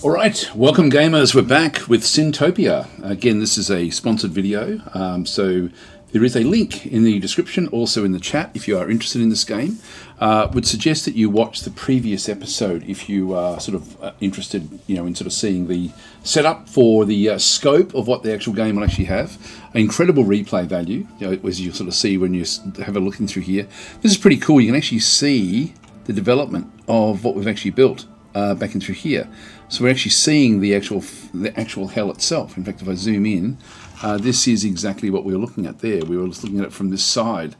Alright, welcome gamers, we're back with SinTopia. Again, this is a sponsored video, so there is a link in the description, also in the chat if you are interested in this game. Would suggest that you watch the previous episode if you are sort of interested, in sort of seeing the setup for the scope of what the actual game will actually have. Incredible replay value, as you sort of see when you have a look in through here. This is pretty cool. You can actually see the development of what we've actually built back in through here. So we're actually seeing the actual hell itself. In fact, if I zoom in, this is exactly what we were looking at there. We were looking at it from this side.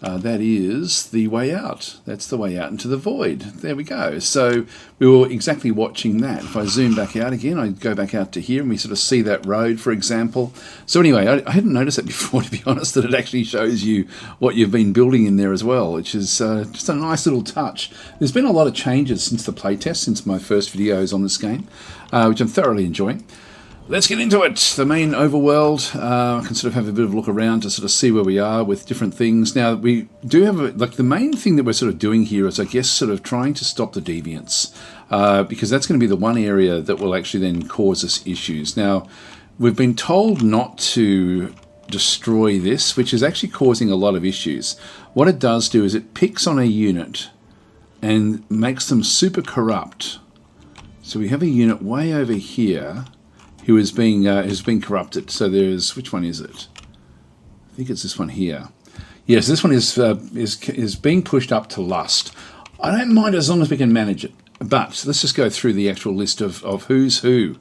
That is the way out. That's the way out into the void. There we go. So we were exactly watching that. If I zoom back out again, I go back out to here and we sort of see that road, for example. So anyway, I hadn't noticed that before, to be honest, that it actually shows you what you've been building in there as well, which is just a nice little touch. There's been a lot of changes since the playtest, since my first videos on this game, which I'm thoroughly enjoying. Let's get into it. The main overworld. I can sort of have a bit of a look around to sort of see where we are with different things. Now, we do have, the main thing that we're sort of doing here is, I guess, sort of trying to stop the deviants, because that's going to be the one area that will actually then cause us issues. Now, we've been told not to destroy this, which is actually causing a lot of issues. What it does do is it picks on a unit and makes them super corrupt. So we have a unit way over here who is being corrupted. So there's, which one is it? I think it's this one here. Yes, this one is being pushed up to lust. I don't mind as long as we can manage it. But let's just go through the actual list of who's who.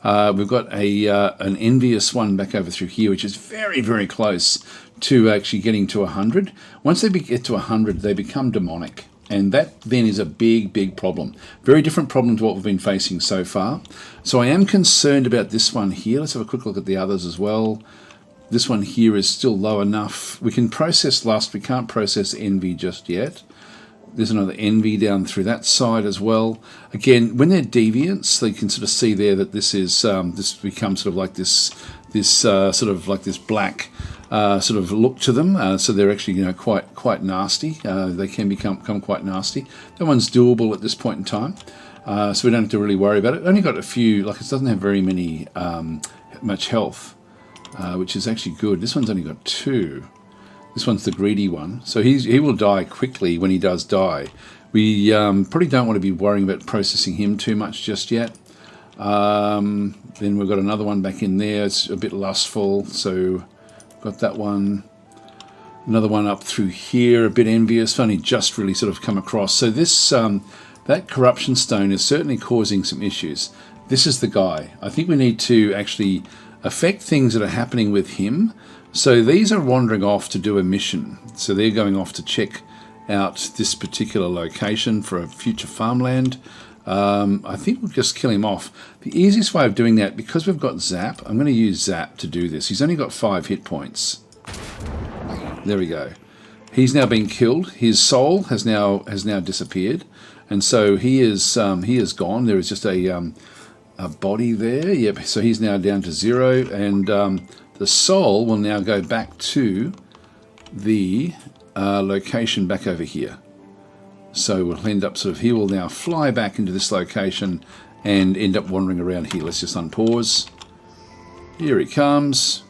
We've got an envious one back over through here, which is very, very close to actually getting to 100. Once they get to 100, they become demonic. And that then is a big, big problem. Very different problem to what we've been facing so far. So I am concerned about this one here. Let's have a quick look at the others as well. This one here is still low enough. We can process lust. We can't process envy just yet. There's another envy down through that side as well. Again, when they're deviants, so you can sort of see there that this is this becomes sort of like this black sort of look to them. So they're actually quite nasty. They can become quite nasty. That one's doable at this point in time, so we don't have to really worry about it. Only got a few. It doesn't have very many much health, which is actually good. This one's only got 2. This one's the greedy one, so he will die quickly when he does die. We probably don't want to be worrying about processing him too much just yet. Then we've got another one back in there. It's a bit lustful, so got that one. Another one up through here, a bit envious. Only just really sort of come across. So this that corruption stone is certainly causing some issues. This is the guy. I think we need to actually affect things that are happening with him. So these are wandering off to do a mission. So they're going off to check out this particular location for a future farmland. I think we'll just kill him off. The easiest way of doing that, because we've got Zap, I'm going to use Zap to do this. He's only got 5 hit points. There we go. He's now been killed. His soul has now disappeared, and so he is gone. There is just a body there. Yep. So he's now down to 0, and the soul will now go back to the location back over here. So we'll end up he will now fly back into this location and end up wandering around here. Let's just unpause. Here he comes.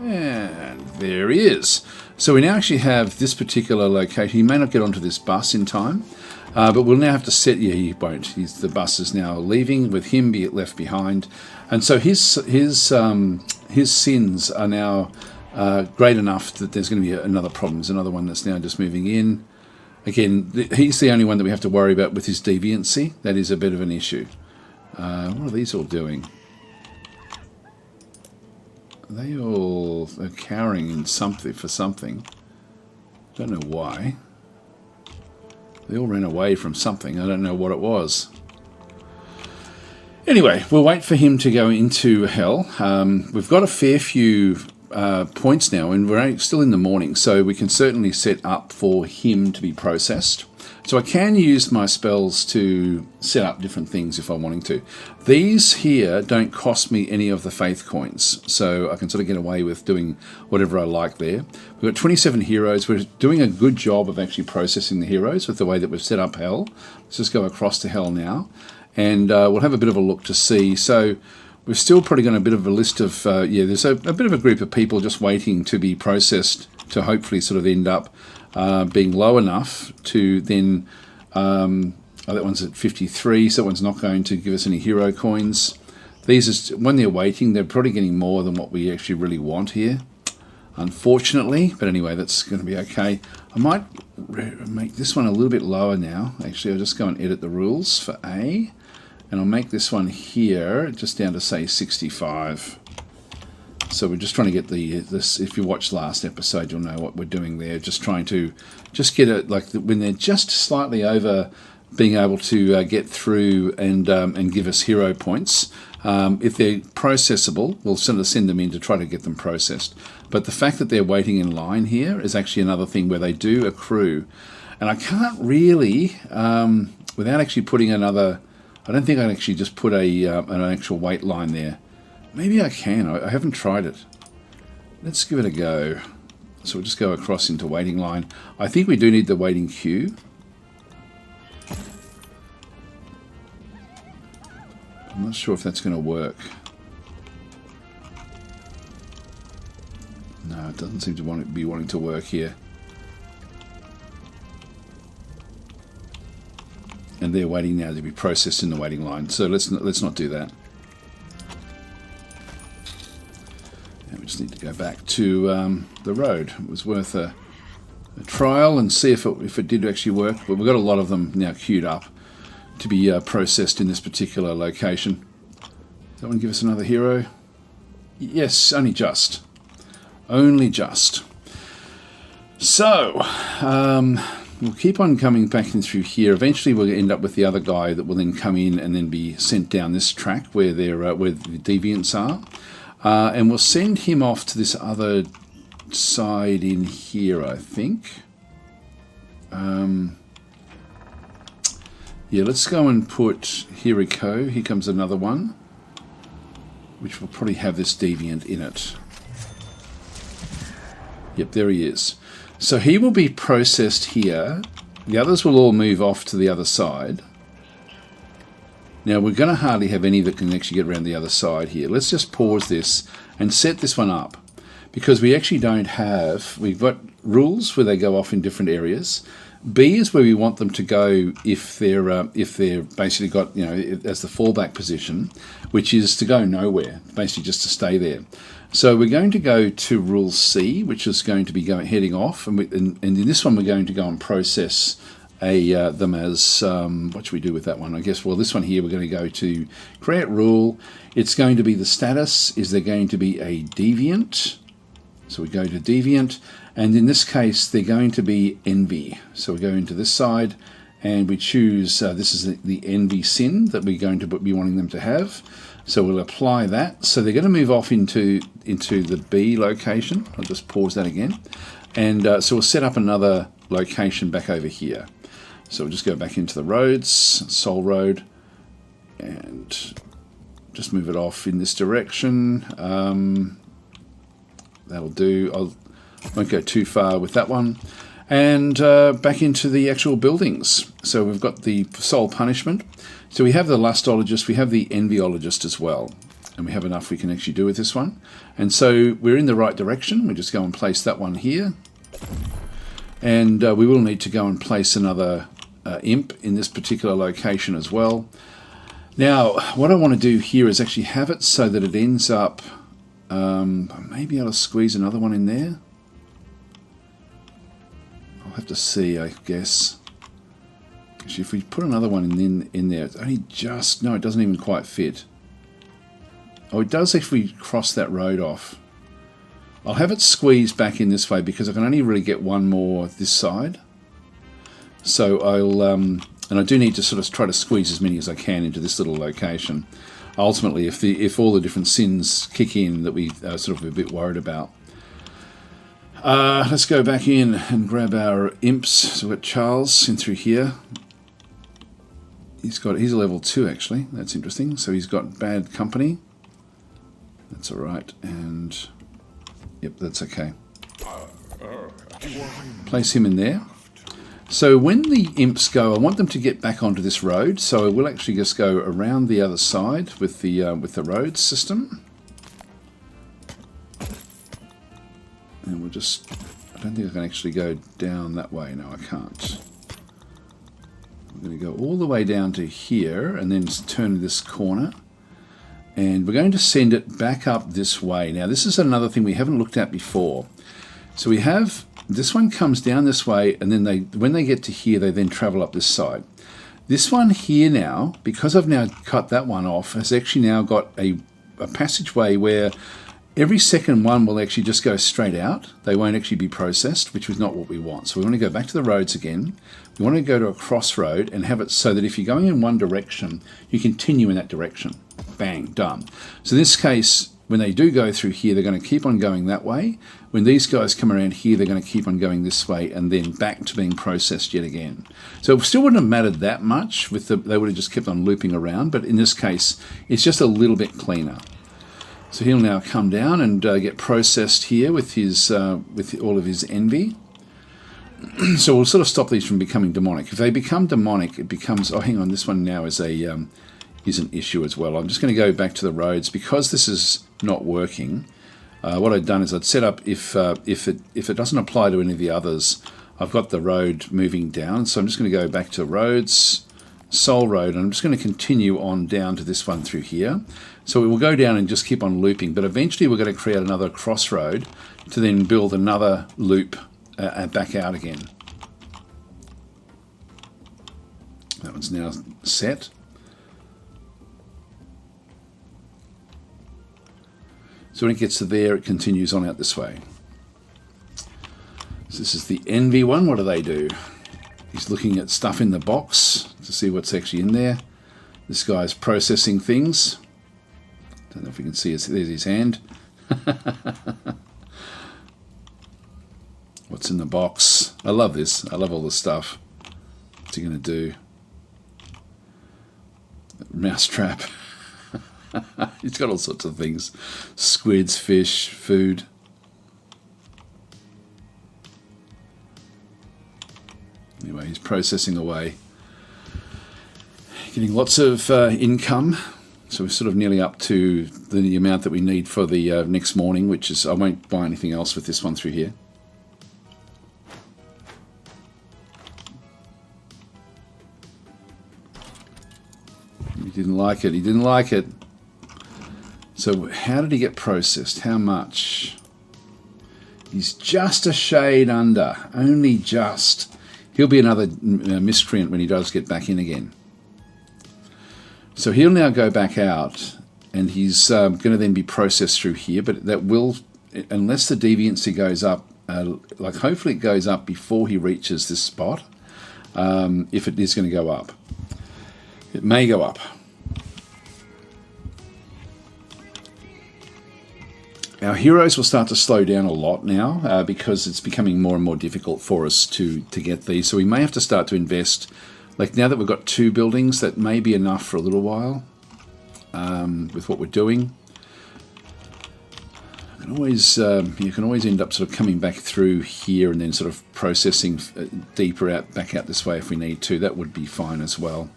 And there he is. So we now actually have this particular location. He may not get onto this bus in time, but we'll now have to set... Yeah, he won't. The bus is now leaving with him left behind. And so his sins are now great enough that there's going to be another problem. There's another one that's now just moving in. Again, he's the only one that we have to worry about with his deviancy. That is a bit of an issue. What are these all doing? They all are cowering in for something. Don't know why. They all ran away from something. I don't know what it was. Anyway, we'll wait for him to go into hell. We've got a fair few points now, and we're still in the morning, so we can certainly set up for him to be processed. So I can use my spells to set up different things if I'm wanting to. These here don't cost me any of the faith coins, so I can sort of get away with doing whatever I like there. We've got 27 heroes. We're doing a good job of actually processing the heroes with the way that we've set up hell. Let's just go across to hell now. and we'll have a bit of a look to see. So we've still probably got a bit of a list of, yeah, there's a bit of a group of people just waiting to be processed to hopefully sort of end up being low enough to then, oh, that one's at 53, so that one's not going to give us any hero coins. These, are, when they're waiting, they're probably getting more than what we actually really want here, unfortunately. But anyway, that's going to be okay. I might make this one a little bit lower now. Actually, I'll just go and edit the rules for A. And I'll make this one here just down to, say, 65. So we're just trying to get this. If you watched last episode, you'll know what we're doing there. Just trying to just get it, like when they're just slightly over being able to get through and give us hero points. If they're processable, we'll send them in to try to get them processed. But the fact that they're waiting in line here is actually another thing where they do accrue. And I can't really, without actually putting another, I don't think I'd actually just put an actual wait line there. Maybe I can. I haven't tried it. Let's give it a go. So we'll just go across into waiting line. I think we do need the waiting queue. I'm not sure if that's going to work. No, it doesn't seem to be wanting to work here. And they're waiting now to be processed in the waiting line. So let's not do that. And we just need to go back to the road. It was worth a trial and see if it did actually work. But we've got a lot of them now queued up to be processed in this particular location. Does that one give us another hero? Yes, only just. Only just. So, we'll keep on coming back in through here. Eventually we'll end up with the other guy that will then come in and then be sent down this track where where the deviants are. And we'll send him off to this other side in here, I think. Yeah, let's go and put, here we go, here comes another one, which will probably have this deviant in it. Yep, there he is. So he will be processed here. The others will all move off to the other side. Now we're going to hardly have any that can actually get around the other side here. Let's just pause this and set this one up, because we actually don't have, we've got rules where they go off in different areas. B is where we want them to go if they're basically got, you know, as the fallback position, which is to go nowhere, basically just to stay there. So we're going to go to rule C, which is going to be heading off, and in this one we're going to go and process them as, what should we do with that one? I guess, well, this one here we're going to go to create rule. It's going to be the status, is there going to be a deviant? So we go to deviant, and in this case they're going to be envy. So we go into this side and we choose, this is the envy sin that we're going to be wanting them to have. So we'll apply that. So they're going to move off into the B location. I'll just pause that again. And so we'll set up another location back over here. So we'll just go back into the roads, Soul Road, and just move it off in this direction. That'll do. I won't go too far with that one. And back into the actual buildings. So we've got the soul punishment. So we have the lustologist, we have the envyologist as well. And we have enough we can actually do with this one. And so we're in the right direction. We just go and place that one here. And we will need to go and place another imp in this particular location as well. Now, what I want to do here is actually have it so that it ends up... maybe I'll squeeze another one in there. I'll have to see, I guess. Actually, if we put another one in there, it's only just... No, it doesn't even quite fit. Oh, it does if we cross that road off. I'll have it squeezed back in this way because I can only really get one more this side. So I'll... and I do need to sort of try to squeeze as many as I can into this little location. Ultimately, if all the different sins kick in that we are sort of a bit worried about. Let's go back in and grab our imps. So we've got Charles in through here. He's a level 2 actually. That's interesting. So he's got bad company. That's all right. And yep, that's okay. Place him in there. So when the imps go, I want them to get back onto this road. So I will actually just go around the other side with the road system. And we'll just, I don't think I can actually go down that way. No, I can't. We're going to go all the way down to here and then turn this corner. And we're going to send it back up this way. Now, this is another thing we haven't looked at before. So we have, this one comes down this way, and then when they get to here, they then travel up this side. This one here now, because I've now cut that one off, has actually now got a passageway where every second one will actually just go straight out. They won't actually be processed, which is not what we want. So we want to go back to the roads again. We want to go to a crossroad and have it so that if you're going in one direction, you continue in that direction. Bang, done. So in this case, when they do go through here, they're going to keep on going that way. When these guys come around here, they're going to keep on going this way and then back to being processed yet again. So it still wouldn't have mattered that much. They would have just kept on looping around. But in this case, it's just a little bit cleaner. So he'll now come down and get processed here with all of his envy. So we'll sort of stop these from becoming demonic. If they become demonic, it becomes, oh, hang on, this one now is an issue as well. I'm just going to go back to the roads because this is not working. What I've done is I'd set up if it doesn't apply to any of the others, I've got the road moving down. So I'm just going to go back to roads, Soul Road, and I'm just going to continue on down to this one through here. So we will go down and just keep on looping, but eventually we're going to create another crossroad to then build another loop back out again. That one's now set. So when it gets to there, it continues on out this way. So this is the envy one. What do they do? He's looking at stuff in the box to see what's actually in there. This guy's processing things. Don't know if you can see it. There's his hand. What's in the box? I love this. I love all this stuff. What's he going to do? Mousetrap. He's got all sorts of things. Squids, fish, food. Anyway, he's processing away. Getting lots of income. So we're sort of nearly up to the amount that we need for the next morning, which is, I won't buy anything else with this one through here. He didn't like it. He didn't like it. So how did he get processed? How much? He's just a shade under. Only just. He'll be another miscreant when he does get back in again. So he'll now go back out, and he's going to then be processed through here, but that will, unless the deviancy goes up, like hopefully it goes up before he reaches this spot, if it is going to go up. It may go up. Our heroes will start to slow down a lot now because it's becoming more and more difficult for us to get these. So we may have to start to invest. Like now that we've got 2 buildings, that may be enough for a little while with what we're doing. You can always end up sort of coming back through here and then sort of processing deeper back out this way if we need to. That would be fine as well.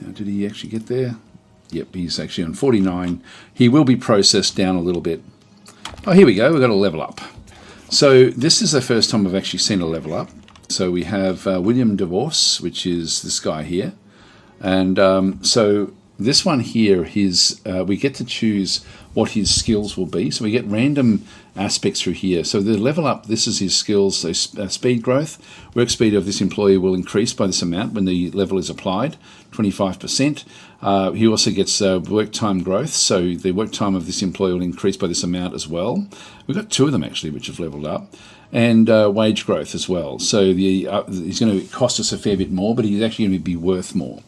Now, did he actually get there? Yep, he's actually on 49. He will be processed down a little bit. Oh, here we go. We've got a level up. So this is the first time I've actually seen a level up. So we have William DeVos, which is this guy here. And so this one here, we get to choose what his skills will be. So we get random aspects through here. So the level up, this is his skills. So speed growth, work speed of this employee will increase by this amount when the level is applied, 25%. He also gets work time growth. So the work time of this employee will increase by this amount as well. We've got 2 of them actually, which have leveled up. And wage growth as well. So he's going to cost us a fair bit more, but he's actually going to be worth more.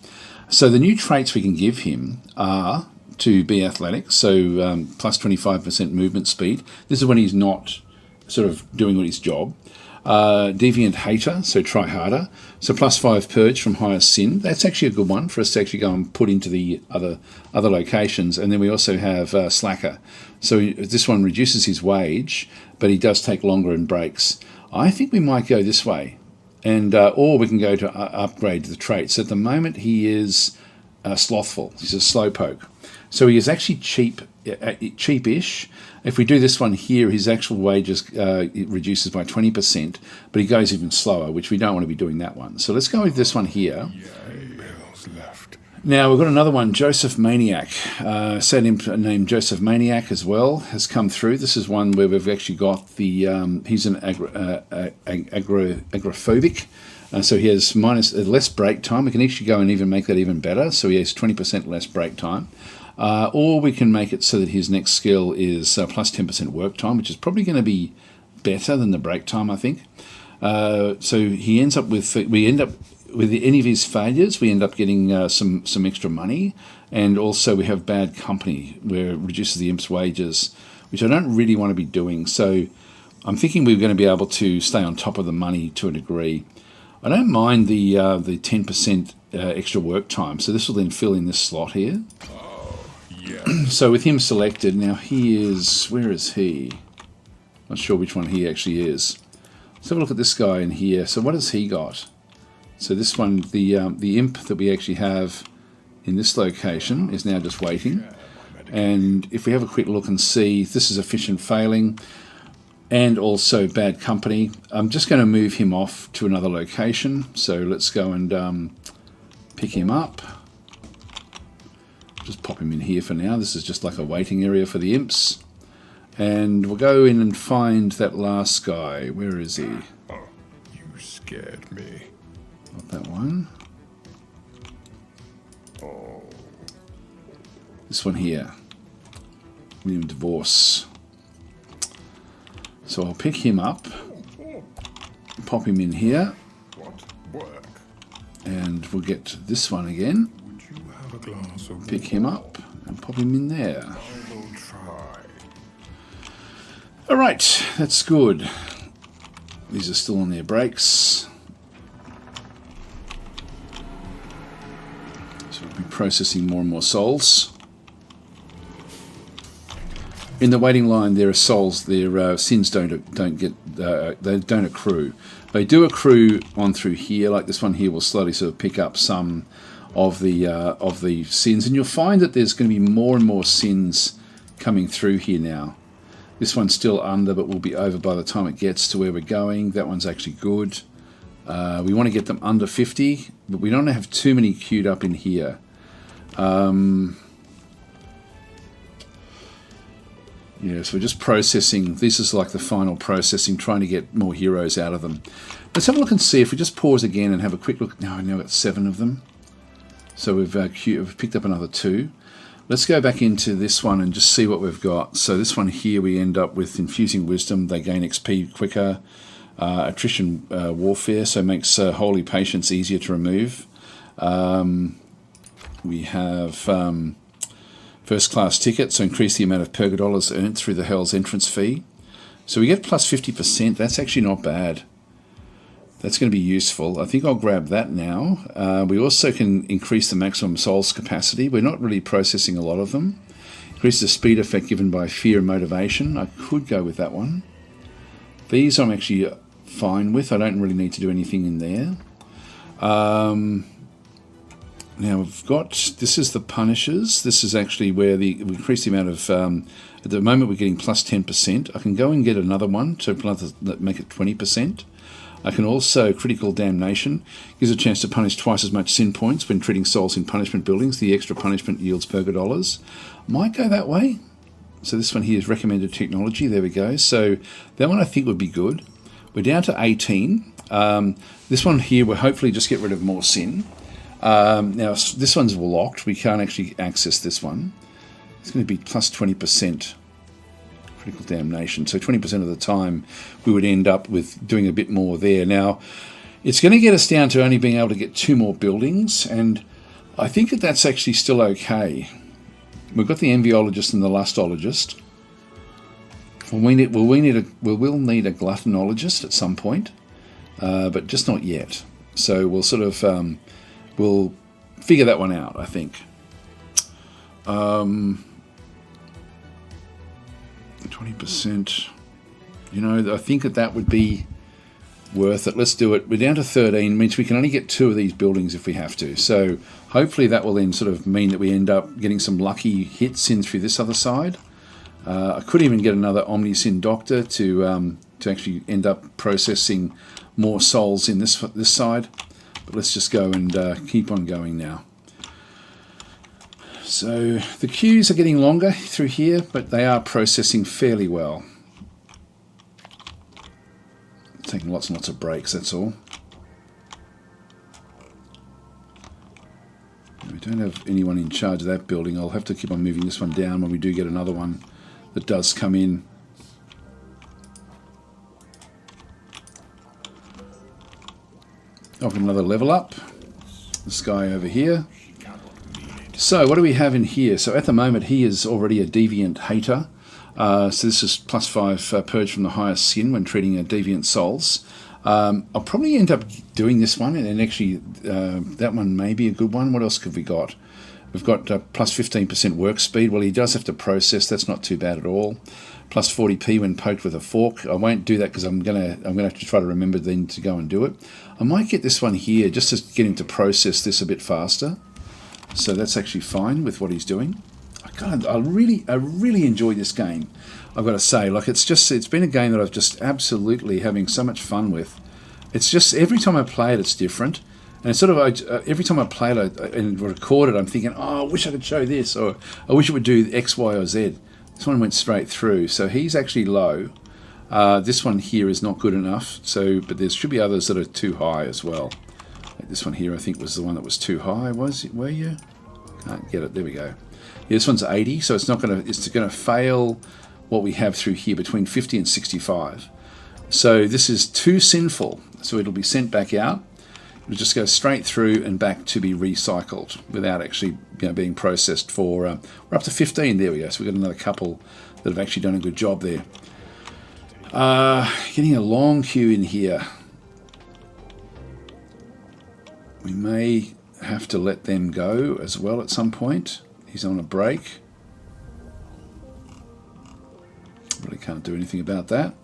So the new traits we can give him are to be athletic, so plus 25% movement speed. This is when he's not sort of doing his job. Deviant hater, so try harder. So plus 5 purge from higher sin. That's actually a good one for us to actually go and put into the other locations. And then we also have slacker. So this one reduces his wage, but he does take longer and breaks. I think we might go this way, and or we can go to upgrade the traits. At the moment, he is slothful. He's a slowpoke, so he is actually cheapish. If we do this one here, his actual wages it reduces by 20%, but he goes even slower, which we don't want to be doing that one. So let's go with this one here. Now we've got another one, Joseph Maniac. Set him named Joseph Maniac as well has come through. This is one where we've actually got the he's an agrophobic, so he has less break time. We can actually go and even make that even better. So he has 20% less break time, or we can make it so that his next skill is plus 10% work time, which is probably going to be better than the break time, I think. So he ends up with with any of his failures, we end up getting some extra money, and also we have bad company, where it reduces the imp's wages, which I don't really want to be doing. So I'm thinking we're going to be able to stay on top of the money to a degree. I don't mind the 10% extra work time, so this will then fill in this slot here. So with him selected, now he is, where is he? Not sure which one he actually is. Let's have a look at this guy in here. So what has he got? So this one, the imp that we actually have in this location is now just waiting. And if we have a quick look and see, this is efficient failing and also bad company. I'm just going to move him off to another location. So let's go and pick him up. Just pop him in here for now. This is just like a waiting area for the imps. And we'll go in and find that last guy. Where is he? Oh, you scared me. Not that one. Oh. This one here. William Divorce. So I'll pick him up, pop him in here, What work? and we'll get this one again. Would you have a glass of Pick him up and pop him in there. I will try. All right, that's good. These are still on their breaks. So we'll be processing more and more souls. In the waiting line, there are souls. Their sins don't get they don't accrue. They do accrue on through here. Like this one here will slowly sort of pick up some of the sins, and you'll find that there's going to be more and more sins coming through here now. This one's still under, but will be over by the time it gets to where we're going. That one's actually good. We want to get them under 50, but we don't have too many queued up in here. Yeah, so we're just processing. This is like the final processing, trying to get more heroes out of them. Let's have a look and see if we just pause again and have a quick look. Now I've got 7 of them. So we've picked up another 2. Let's go back into this one and just see what we've got. So this one here, we end up with Infusing Wisdom. They gain XP quicker. Attrition Warfare, so makes Holy Patience easier to remove. We have First Class Ticket, so increase the amount of Purga dollars earned through the Hell's entrance fee. So we get plus 50%. That's actually not bad. That's going to be useful. I think I'll grab that now. We also can increase the maximum souls capacity. We're not really processing a lot of them. Increase the speed effect given by fear and motivation. I could go with that one. These I'm actually fine with. I don't really need to do anything in there. Now we've got, this is the Punishers. This is actually where we increase the amount of, at the moment we're getting plus 10%. I can go and get another one to make it 20%. I can also, Critical Damnation, gives a chance to punish twice as much sin points when treating souls in punishment buildings. The extra punishment yields Purga dollars. Might go that way. So this one here is Recommended Technology. There we go. So that one I think would be good. We're down to 18. This one here, we'll hopefully just get rid of more sin. Now, this one's locked. We can't actually access this one. It's going to be plus 20% Critical Damnation. So 20% of the time, we would end up with doing a bit more there. Now, it's going to get us down to only being able to get 2 more buildings, and I think that that's actually still okay. We've got the Enviologist and the Lustologist. We'll need a Gluttonologist at some point, but just not yet. So we'll sort of... we'll figure that one out, I think. 20%. You know, I think that would be worth it. Let's do it. We're down to 13, means we can only get 2 of these buildings if we have to. So hopefully that will then sort of mean that we end up getting some lucky hits in through this other side. I could even get another Omnisin Doctor to actually end up processing more souls in this side. But let's just go and keep on going now. So the queues are getting longer through here, but they are processing fairly well. Taking lots and lots of breaks, that's all. We don't have anyone in charge of that building. I'll have to keep on moving this one down when we do get another one that does come in. I'll get another level up. This guy over here. So what do we have in here? So at the moment he is already a deviant hater. So this is +5 purge from the highest sin when treating deviant souls. I'll probably end up doing this one, and actually that one may be a good one. What else have we got? We've got +15% work speed. Well, he does have to process. That's not too bad at all. +40p when poked with a fork. I won't do that because I'm gonna have to try to remember then to go and do it. I might get this one here just to get him to process this a bit faster. So that's actually fine with what he's doing. God, I really enjoy this game. I've got to say, like it's been a game that I've just absolutely having so much fun with. It's just every time I play it, it's different, and it's sort of every time I play it and record it, I'm thinking, oh, I wish I could show this, or I wish it would do X, Y, or Z. This one went straight through, so he's actually low. This one here is not good enough. So, but there should be others that are too high as well. Like this one here, I think, was the one that was too high. Was it? Were you? Can't get it. There we go. Yeah, this one's 80, so it's gonna fail what we have through here between 50 and 65. So this is too sinful, so it'll be sent back out. It'll just go straight through and back to be recycled without actually being processed for. We're up to 15. There we go. So we've got another couple that have actually done a good job there. Getting a long queue in here. We may have to let them go as well at some point. He's on a break. Really can't do anything about that.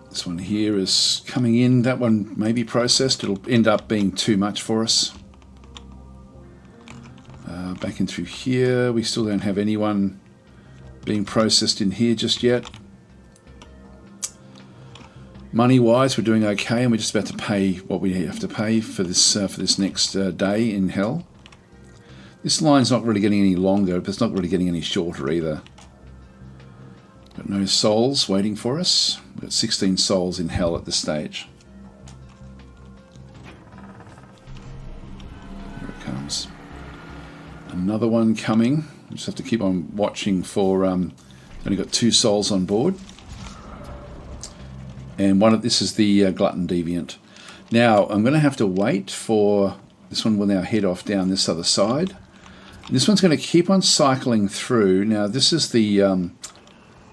This one here is coming in. That one may be processed. It'll end up being too much for us. Back in through here. We still don't have anyone being processed in here just yet. Money-wise, we're doing okay, and we're just about to pay what we have to pay for this next day in hell. This line's not really getting any longer, but it's not really getting any shorter either. Got no souls waiting for us. We've got 16 souls in hell at this stage. Here it comes. Another one coming. We just have to keep on watching for. Only got 2 souls on board. And this is the Glutton Deviant. Now, I'm going to have to wait for... This one will now head off down this other side. And this one's going to keep on cycling through. Now, this is the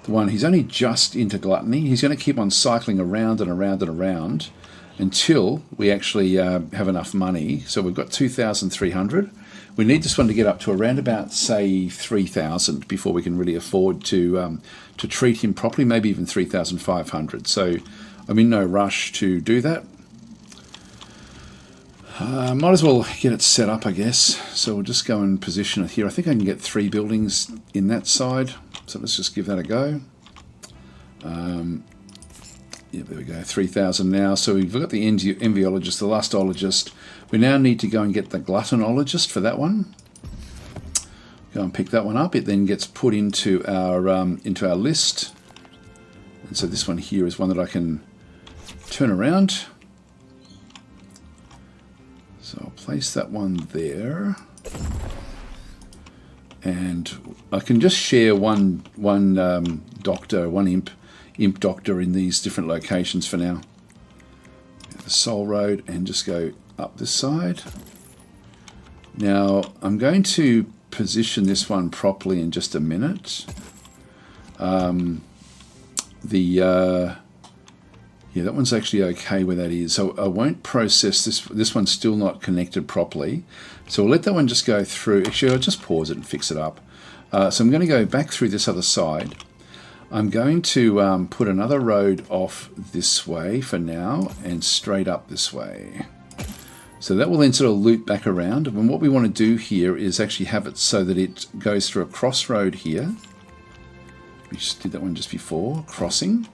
one... He's only just into Gluttony. He's going to keep on cycling around and around and around until we actually have enough money. So we've got 2,300. We need this one to get up to around about, say, 3,000 before we can really afford to treat him properly, maybe even 3,500. So I'm in no rush to do that. Might as well get it set up, I guess. So we'll just go and position it here. I think I can get 3 buildings in that side. So let's just give that a go. Yeah, there we go, 3,000 now. So we've got the Enviologist, the Lustologist. We now need to go and get the Gluttonologist for that one. Go and pick that one up. It then gets put into our list. And so this one here is one that I can turn around. So I'll place that one there. And I can just share one doctor, one imp doctor in these different locations for now. The Soul Road, and just go up this side. Now I'm going to position this one properly in just a minute. Yeah, that one's actually okay where that is. So I won't process this. This one's still not connected properly. So we'll let that one just go through. Actually, I'll just pause it and fix it up. So I'm going to go back through this other side. I'm going to put another road off this way for now and straight up this way. So that will then sort of loop back around. And what we want to do here is actually have it so that it goes through a crossroad here. We just did that one just before, crossing.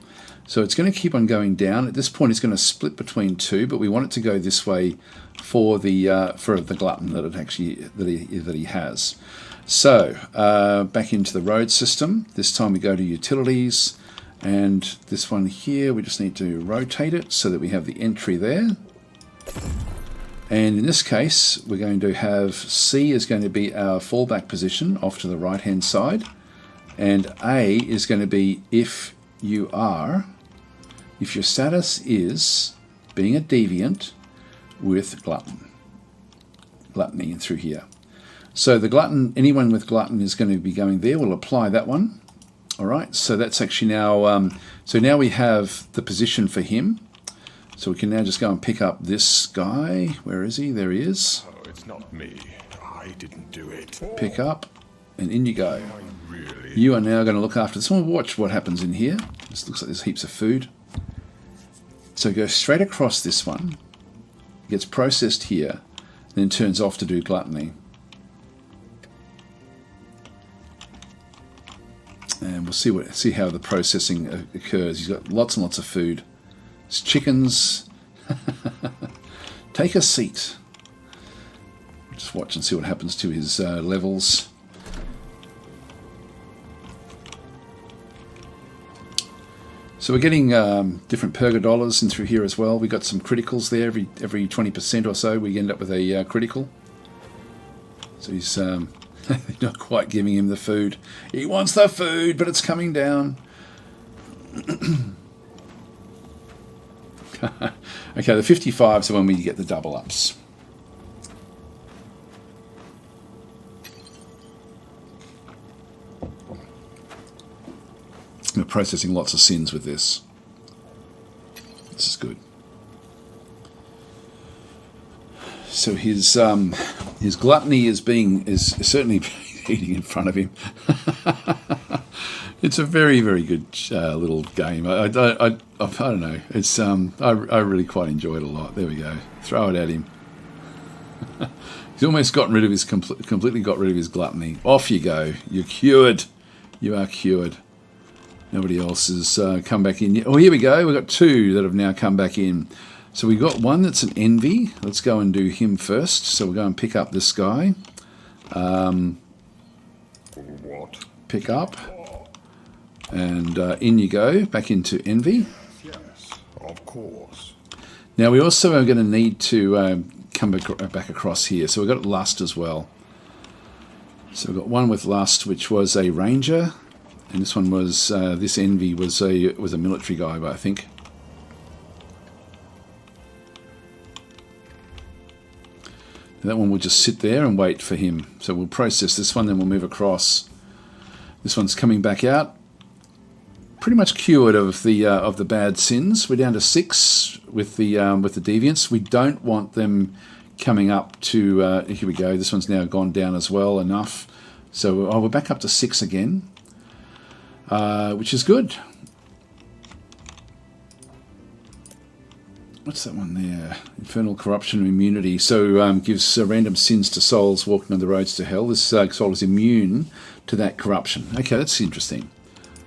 So it's going to keep on going down. At this point, it's going to split between two, but we want it to go this way for the glutton that it actually that he has. So back into the road system. This time we go to utilities, and this one here we just need to rotate it so that we have the entry there. And in this case, we're going to have C is going to be our fallback position off to the right-hand side, and A is going to be if your status is being a deviant with gluttony through here. So the glutton, anyone with glutton is going to be going there. We'll apply that one. All right, so that's actually now, so now we have the position for him. So we can now just go and pick up this guy. Where is he? There he is. Oh, it's not me. I didn't do it. Pick up, and in you go. You are now going to look after this one. Watch what happens in here. This looks like there's heaps of food. So go straight across this one. Gets processed here, then turns off to do gluttony. And we'll see how the processing occurs. He's got lots and lots of food. It's chickens. Take a seat. Just watch and see what happens to his levels. So we're getting different purga dollars in through here as well. We got some criticals there. Every 20% or so we end up with a critical. So he's not quite giving him the food. He wants the food, but it's coming down. Okay, the 55s are when we get the double ups. We're processing lots of sins with this. This is good. So his gluttony is certainly eating in front of him. It's a very, very good little game. I don't know. It's I really quite enjoy it a lot. There we go. Throw it at him. He's almost gotten rid of his completely got rid of his gluttony. Off you go. You're cured. You are cured. Nobody else has come back in yet. Oh, here we go. We've got two that have now come back in. So we've got one that's an envy. Let's go and do him first. So we'll go and pick up this guy. What? Pick up. And in you go, back into envy. Yes, of course. Now we also are going to need to come back across here. So we've got lust as well. So we've got one with lust, which was a ranger. And this one was, this envy was a military guy, I think. And that one will just sit there and wait for him. So we'll process this one, then we'll move across. This one's coming back out. Pretty much cured of the bad sins. We're down to 6 with the deviants. We don't want them coming up to. Here we go. This one's now gone down as well enough. So we're back up to 6 again. Which is good. What's that one there? Infernal corruption and immunity. So gives random sins to souls walking on the roads to hell. This soul is immune to that corruption. Okay, that's interesting.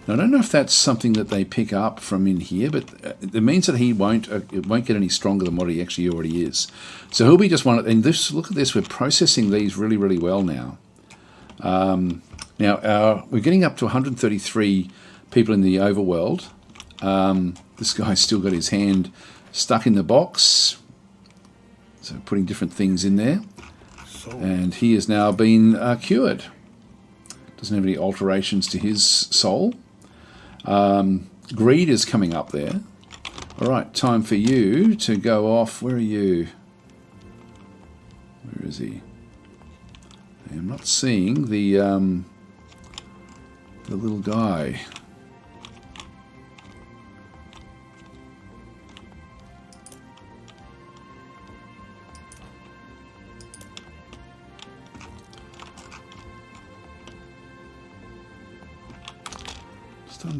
Now, I don't know if that's something that they pick up from in here, but it means that he won't get any stronger than what he actually already is. So he'll be just one. And this, look at this. We're processing these really, really well now. Now, we're getting up to 133 people in the overworld. This guy's still got his hand stuck in the box. So putting different things in there. And he has now been cured. Doesn't have any alterations to his soul. Greed is coming up there. All right, time for you to go off. Where are you? Where is he? I'm not seeing the little guy.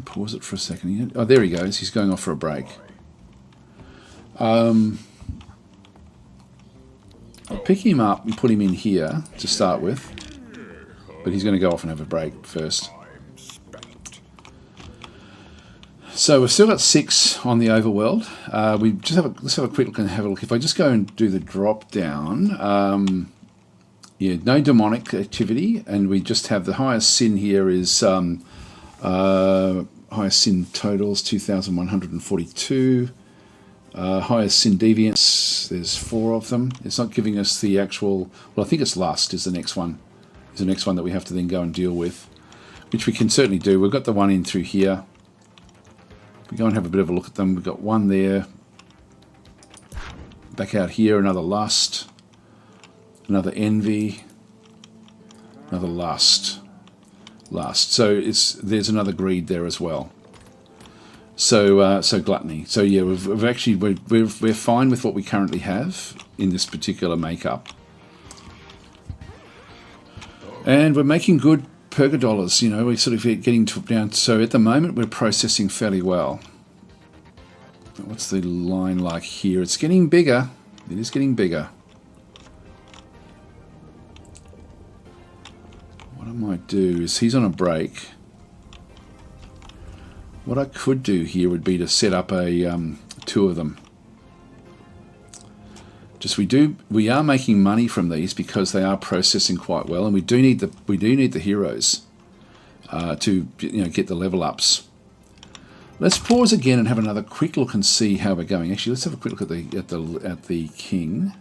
Pause it for a second. Oh, there he goes. He's going off for a break. I'll pick him up and put him in here to start with. But he's going to go off and have a break first. So we've still got 6 on the overworld. Let's have a quick look and have a look. If I just go and do the drop down, yeah, no demonic activity, and we just have the highest sin here is highest sin totals 2,142. Highest sin deviants, there's 4 of them. It's not giving us the actual. Well, I think it's lust is the next one. Is the next one that we have to then go and deal with, which we can certainly do. We've got the one in through here. We go and have a bit of a look at them. We've got one there. Back out here, another lust. Another envy. Another lust. Lust. So there's another greed there as well. So gluttony. So yeah, we're fine with what we currently have in this particular makeup. And we're making good pergodollars, you know, we're sort of getting down. So at the moment we're processing fairly well. What's the line like here? It's getting bigger. It is getting bigger. What I might do is, he's on a break. What I could do here would be to set up a 2 of them. We are making money from these because they are processing quite well, and we do need the heroes to get the level ups. Let's pause again and have another quick look and see how we're going. Actually, let's have a quick look at the king.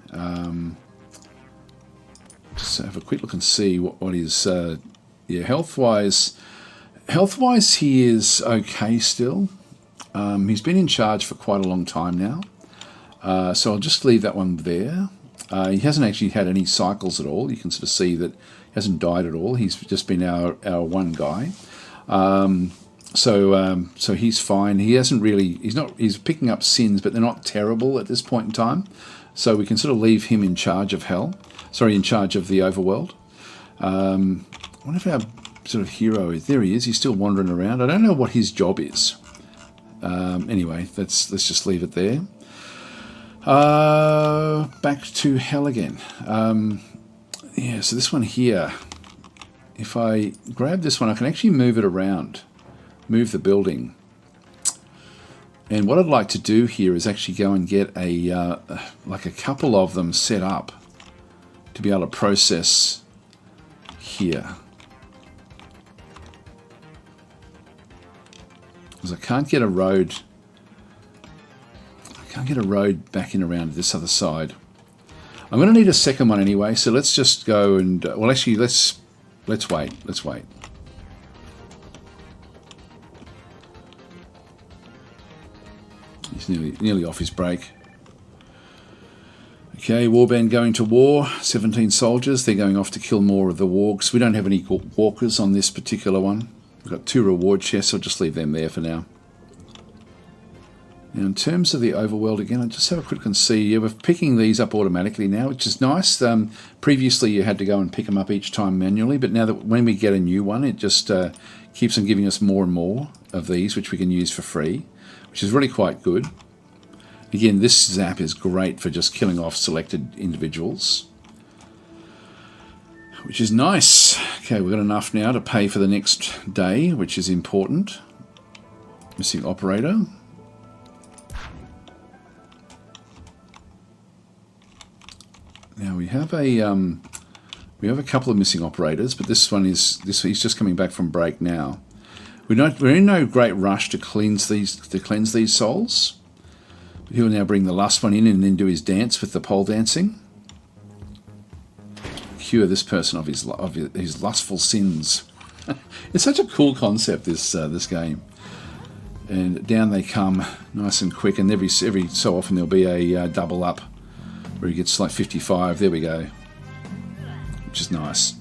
Just have a quick look and see what is health wise. Health wise, he is okay still. He's been in charge for quite a long time now. So I'll just leave that one there. He hasn't actually had any cycles at all. You can sort of see that he hasn't died at all. He's just been our one guy. So he's fine. He hasn't really. He's picking up sins, but they're not terrible at this point in time. So we can sort of leave him in charge of in charge of the overworld. I wonder if our sort of hero is there. He is. He's still wandering around. I don't know what his job is. Anyway, let's just leave it there. Back to hell again. Yeah, so this one here, if I grab this one, I can actually move it around, move the building. And what I'd like to do here is actually go and get like a couple of them set up to be able to process here. Because I can't get a road. Can't get a road back in around this other side. I'm going to need a second one anyway, so let's just go and well, actually, let's wait. Let's wait. He's nearly off his break. Okay, warband going to war. 17 soldiers. They're going off to kill more of the wargs. We don't have any walkers on this particular one. We've got 2 reward chests. I'll just leave them there for now. Now, in terms of the overworld, again, I'll just have a quick look and see. Yeah, we're picking these up automatically now, which is nice. Previously, you had to go and pick them up each time manually, but now that when we get a new one, it just keeps on giving us more and more of these, which we can use for free, which is really quite good. Again, this zap is great for just killing off selected individuals, which is nice. Okay, we've got enough now to pay for the next day, which is important. Missing operator. Now we have a couple of missing operators, but this one he's just coming back from break now. We're in no great rush to cleanse these souls. He'll now bring the last one in and then do his dance with the pole dancing. Cure this person of his lustful sins. It's such a cool concept, this game. And down they come, nice and quick. And every so often there'll be a double up where he gets like 55. There we go, which is nice.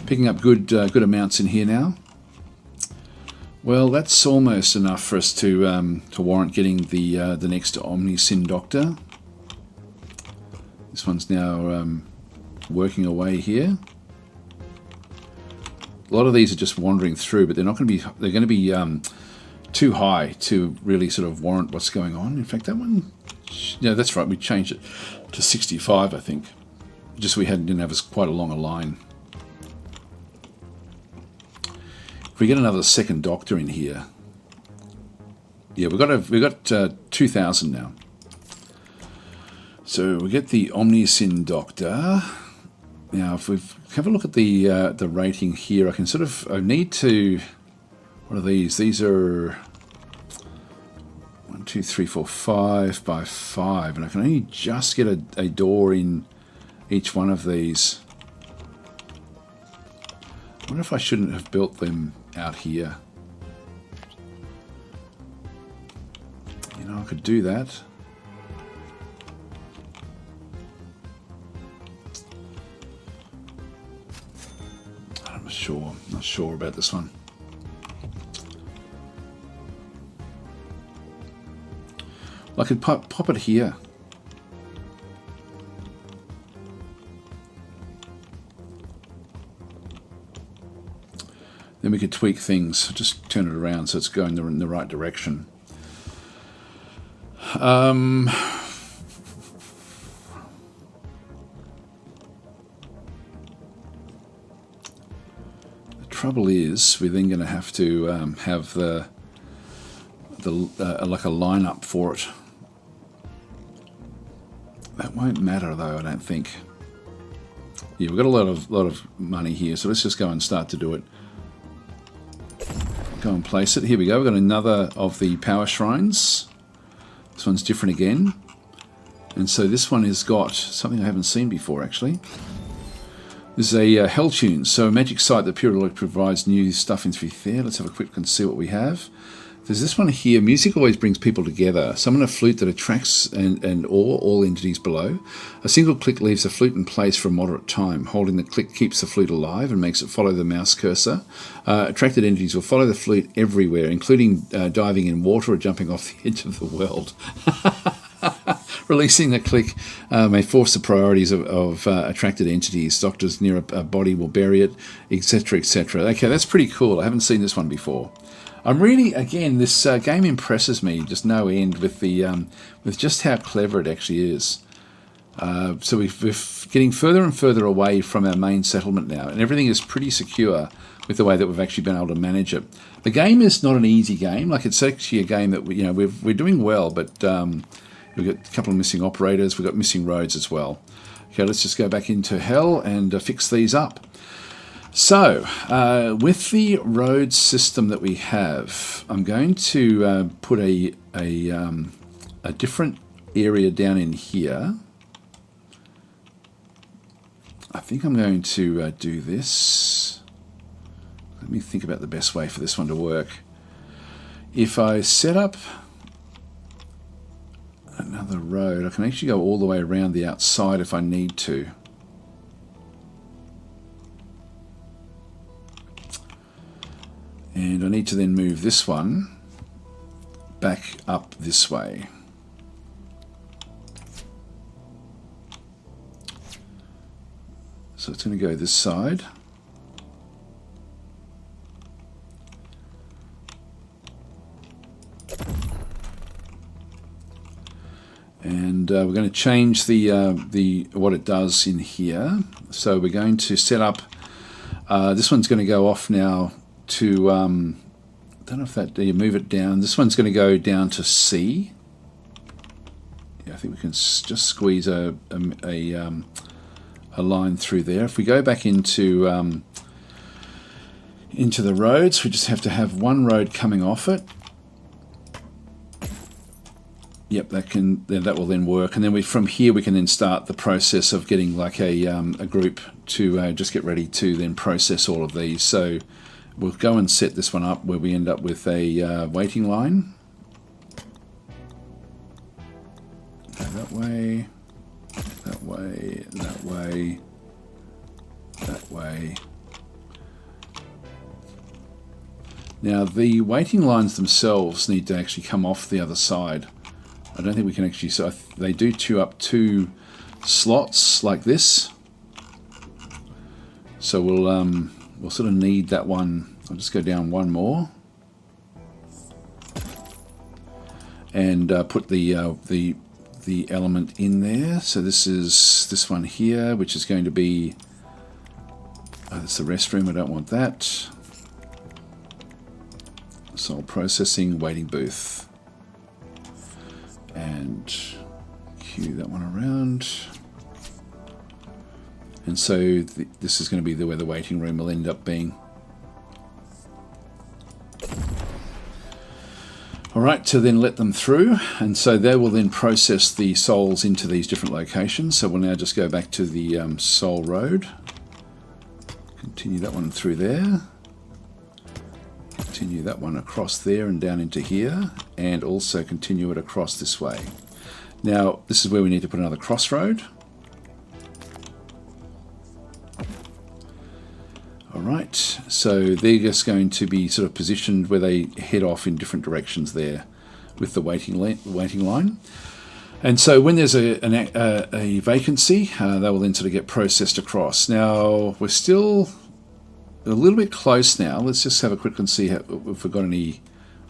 Picking up good amounts in here now. Well, that's almost enough for us to warrant getting the next Omni Sin Doctor. This one's now working away here. A lot of these are just wandering through, but they're not going to be. They're going to be too high to really sort of warrant what's going on. In fact, that one, yeah, that's right, we changed it to 65, I think. Just we didn't have quite a long a line. If we get another second doctor in here, yeah, we've got 2,000 now. So we get the Omnisin Doctor. Now, if we have a look at the rating here, I can sort of, I need to, what are these? These are 1, 2, 3, 4, 5 by 5, and I can only just get a door in each one of these. I wonder if I shouldn't have built them out here. You know, I could do that. I'm not sure about this one. I could pop it here. Then we could tweak things, just turn it around so it's going in the right direction. The trouble is, we're then going to have to have the like a lineup for it. That won't matter though, I don't think. Yeah, we've got a lot of money here, so let's just go and start to do it. Go and place it. Here we go. We've got another of the power shrines. This one's different again. And so this one has got something I haven't seen before, actually. This is a Hell Tunes, so a magic site that periodically provides new stuff in 3 there. Let's have a quick look and see what we have. There's this one here. Music always brings people together. Summon a flute that attracts and awe all entities below. A single click leaves the flute in place for a moderate time. Holding the click keeps the flute alive and makes it follow the mouse cursor. Attracted entities will follow the flute everywhere, including diving in water or jumping off the edge of the world. Releasing the click may force the priorities of attracted entities. Doctors near a body will bury it, etc., etc. Okay, that's pretty cool. I haven't seen this one before. I'm really, again, this game impresses me just no end with the with just how clever it actually is. So we're getting further and further away from our main settlement now, and everything is pretty secure with the way that we've actually been able to manage it. The game is not an easy game. Like, it's actually a game that we're doing well, but we've got a couple of missing operators. We've got missing roads as well. Okay, let's just go back into Hell and fix these up. So, with the road system that we have, I'm going to put a different area down in here. I think I'm going to do this. Let me think about the best way for this one to work. If I set up another road, I can actually go all the way around the outside if I need to. And I need to then move this one back up this way. So it's going to go this side. And we're going to change the what it does in here. So we're going to set up, this one's going to go off now to, I don't know if that, you move it down. This one's going to go down to C. Yeah, I think we can just squeeze a line through there. If we go back into the roads, we just have to have one road coming off it. Yep, that will then work, and then from here we can then start the process of getting like a group to just get ready to then process all of these. So we'll go and set this one up where we end up with a waiting line. Go that way, that way, that way, that way. Now the waiting lines themselves need to actually come off the other side. I don't think we can actually, so they do chew up 2 slots like this. So we'll sort of need that one. I'll just go down one more. and put the element in there. So this is this one here, which is going to be that's the restroom. I don't want that. Soul processing, waiting booth, and cue that one around. And so this is going to be where the waiting room will end up being. Alright, to then let them through, and so they will then process the souls into these different locations. So we'll now just go back to the soul road. Continue that one through there. Continue that one across there and down into here, and also continue it across this way. Now, this is where we need to put another crossroad. Alright, so they're just going to be sort of positioned where they head off in different directions there with the waiting line. And so when there's a vacancy, they will then sort of get processed across. Now, we're still a little bit close now. Let's just have a quick and see if we've got any.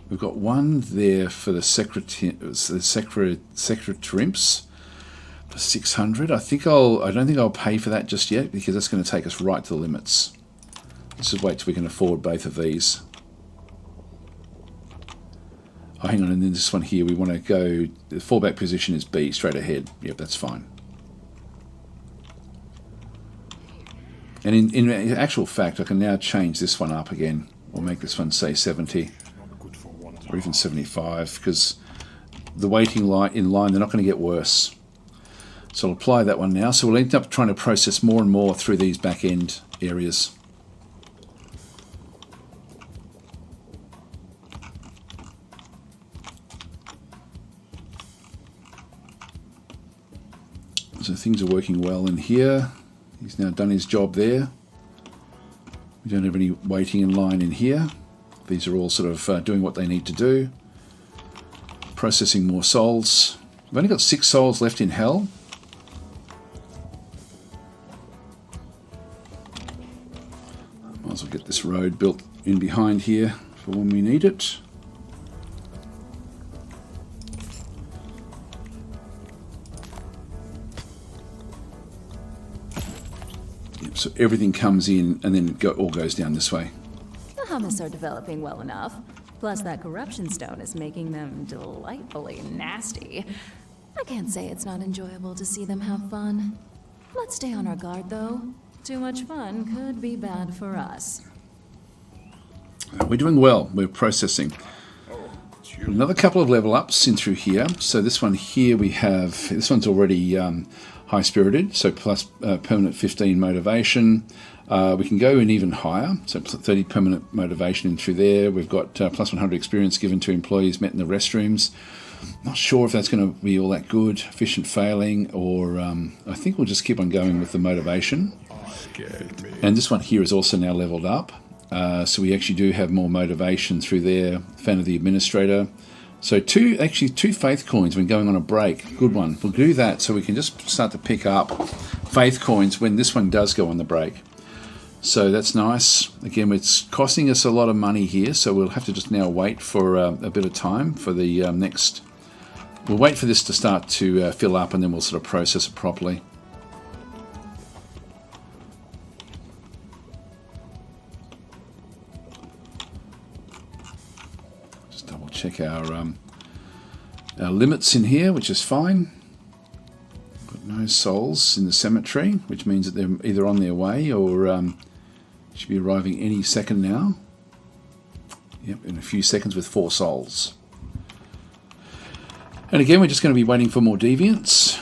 We've got one there for the secretarims for 600. I don't think I'll pay for that just yet, because that's going to take us right to the limits. Let's just wait till we can afford both of these. Oh, hang on, and then this one here, we want to go, the fallback position is B, straight ahead. Yep, that's fine. And in actual fact, I can now change this one up again, or make this one say 70, or even 75, because the waiting line they're not going to get worse. So I'll apply that one now. So we'll end up trying to process more and more through these back end areas. So things are working well in here. He's now done his job there. We don't have any waiting in line in here. These are all sort of doing what they need to do. Processing more souls. We've only got 6 souls left in hell. Might as well get this road built in behind here for when we need it. So everything comes in and then all goes down this way. The Humus are developing well enough. Plus that corruption stone is making them delightfully nasty. I can't say it's not enjoyable to see them have fun. Let's stay on our guard though. Too much fun could be bad for us. We're doing well. We're processing. Another couple of level ups in through here. So this one here we have, this one's already high spirited, so plus permanent 15 motivation. We can go in even higher, so 30 permanent motivation in through there. We've got plus 100 experience given to employees met in the restrooms. Not sure if that's going to be all that good, efficient failing, or I think we'll just keep on going with the motivation. And this one here is also now leveled up. So we actually do have more motivation through there. Fan of the Administrator. So two faith coins when going on a break. Good one. We'll do that so we can just start to pick up faith coins when this one does go on the break. So that's nice. Again, it's costing us a lot of money here, so we'll have to just now wait for a bit of time for the next. We'll wait for this to start to fill up, and then we'll sort of process it properly. Check our limits in here, which is fine. Got no souls in the cemetery, which means that they're either on their way or should be arriving any second now. Yep, in a few seconds with 4 souls. And again, we're just going to be waiting for more deviants.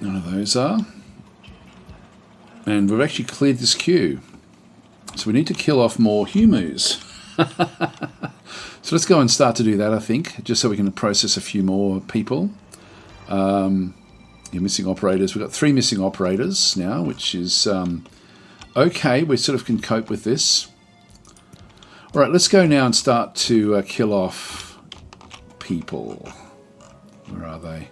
None of those are. And we've actually cleared this queue. So we need to kill off more Humus. So let's go and start to do that, I think, just so we can process a few more people. Missing operators. We've got 3 missing operators now, which is okay. We sort of can cope with this. All right, let's go now and start to kill off people. Where are they?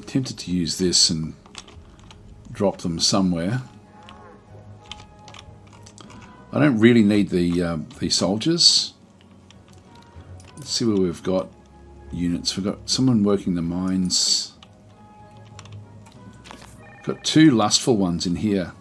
Tempted to use this and drop them somewhere. I don't really need the soldiers. Let's see where we've got units. We've got someone working the mines. Got 2 lustful ones in here.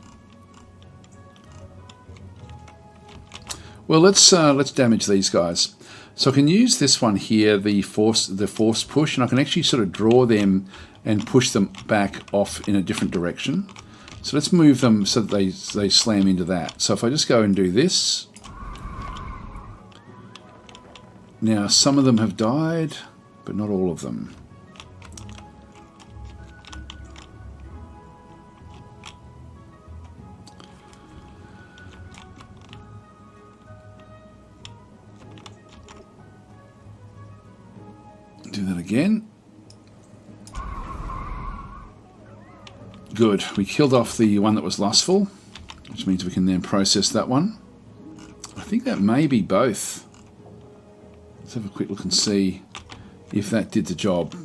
Well, let's damage these guys. So I can use this one here, the force push, and I can actually sort of draw them and push them back off in a different direction. So let's move them so that they slam into that. So if I just go and do this, now some of them have died, but not all of them. Do that again. Good. We killed off the one that was lustful, which means we can then process that one. I think that may be both. Let's have a quick look and see if that did the job.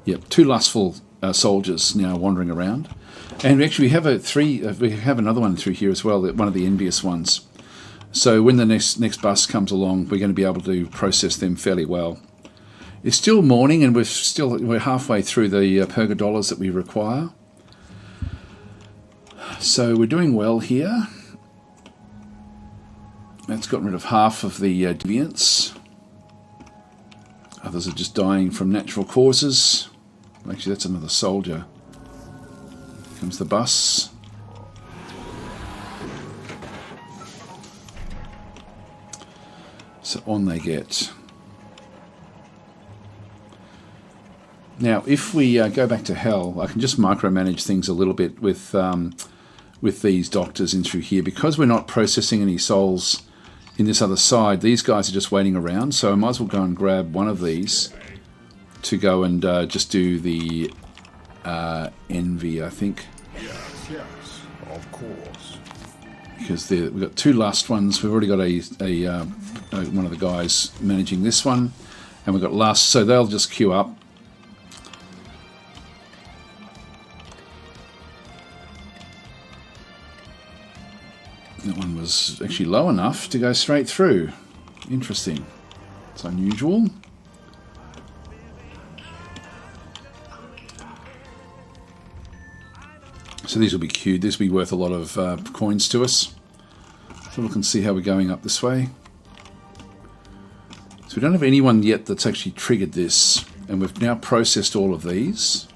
Yep, 2 lustful soldiers now wandering around, and actually we have we have another one through here as well. One of the envious ones. So when the next bus comes along, we're going to be able to process them fairly well. It's still morning, and we're halfway through the purga dollars that we require. So we're doing well here. That's gotten rid of half of the deviants. Others are just dying from natural causes. Actually, that's another soldier. Here comes the bus. So on they get. Now, if we go back to hell, I can just micromanage things a little bit with these doctors in through here. Because we're not processing any souls in this other side, these guys are just waiting around. So I might as well go and grab one of these to go and just do the envy, I think. Yes, of course. Because we've got 2 last ones. We've already got one of the guys managing this one. And we've got lust, so they'll just queue up. That one was actually low enough to go straight through. Interesting. It's unusual. So these will be queued. This will be worth a lot of coins to us. So look and see how we're going up this way. So we don't have anyone yet that's actually triggered this. And we've now processed all of these.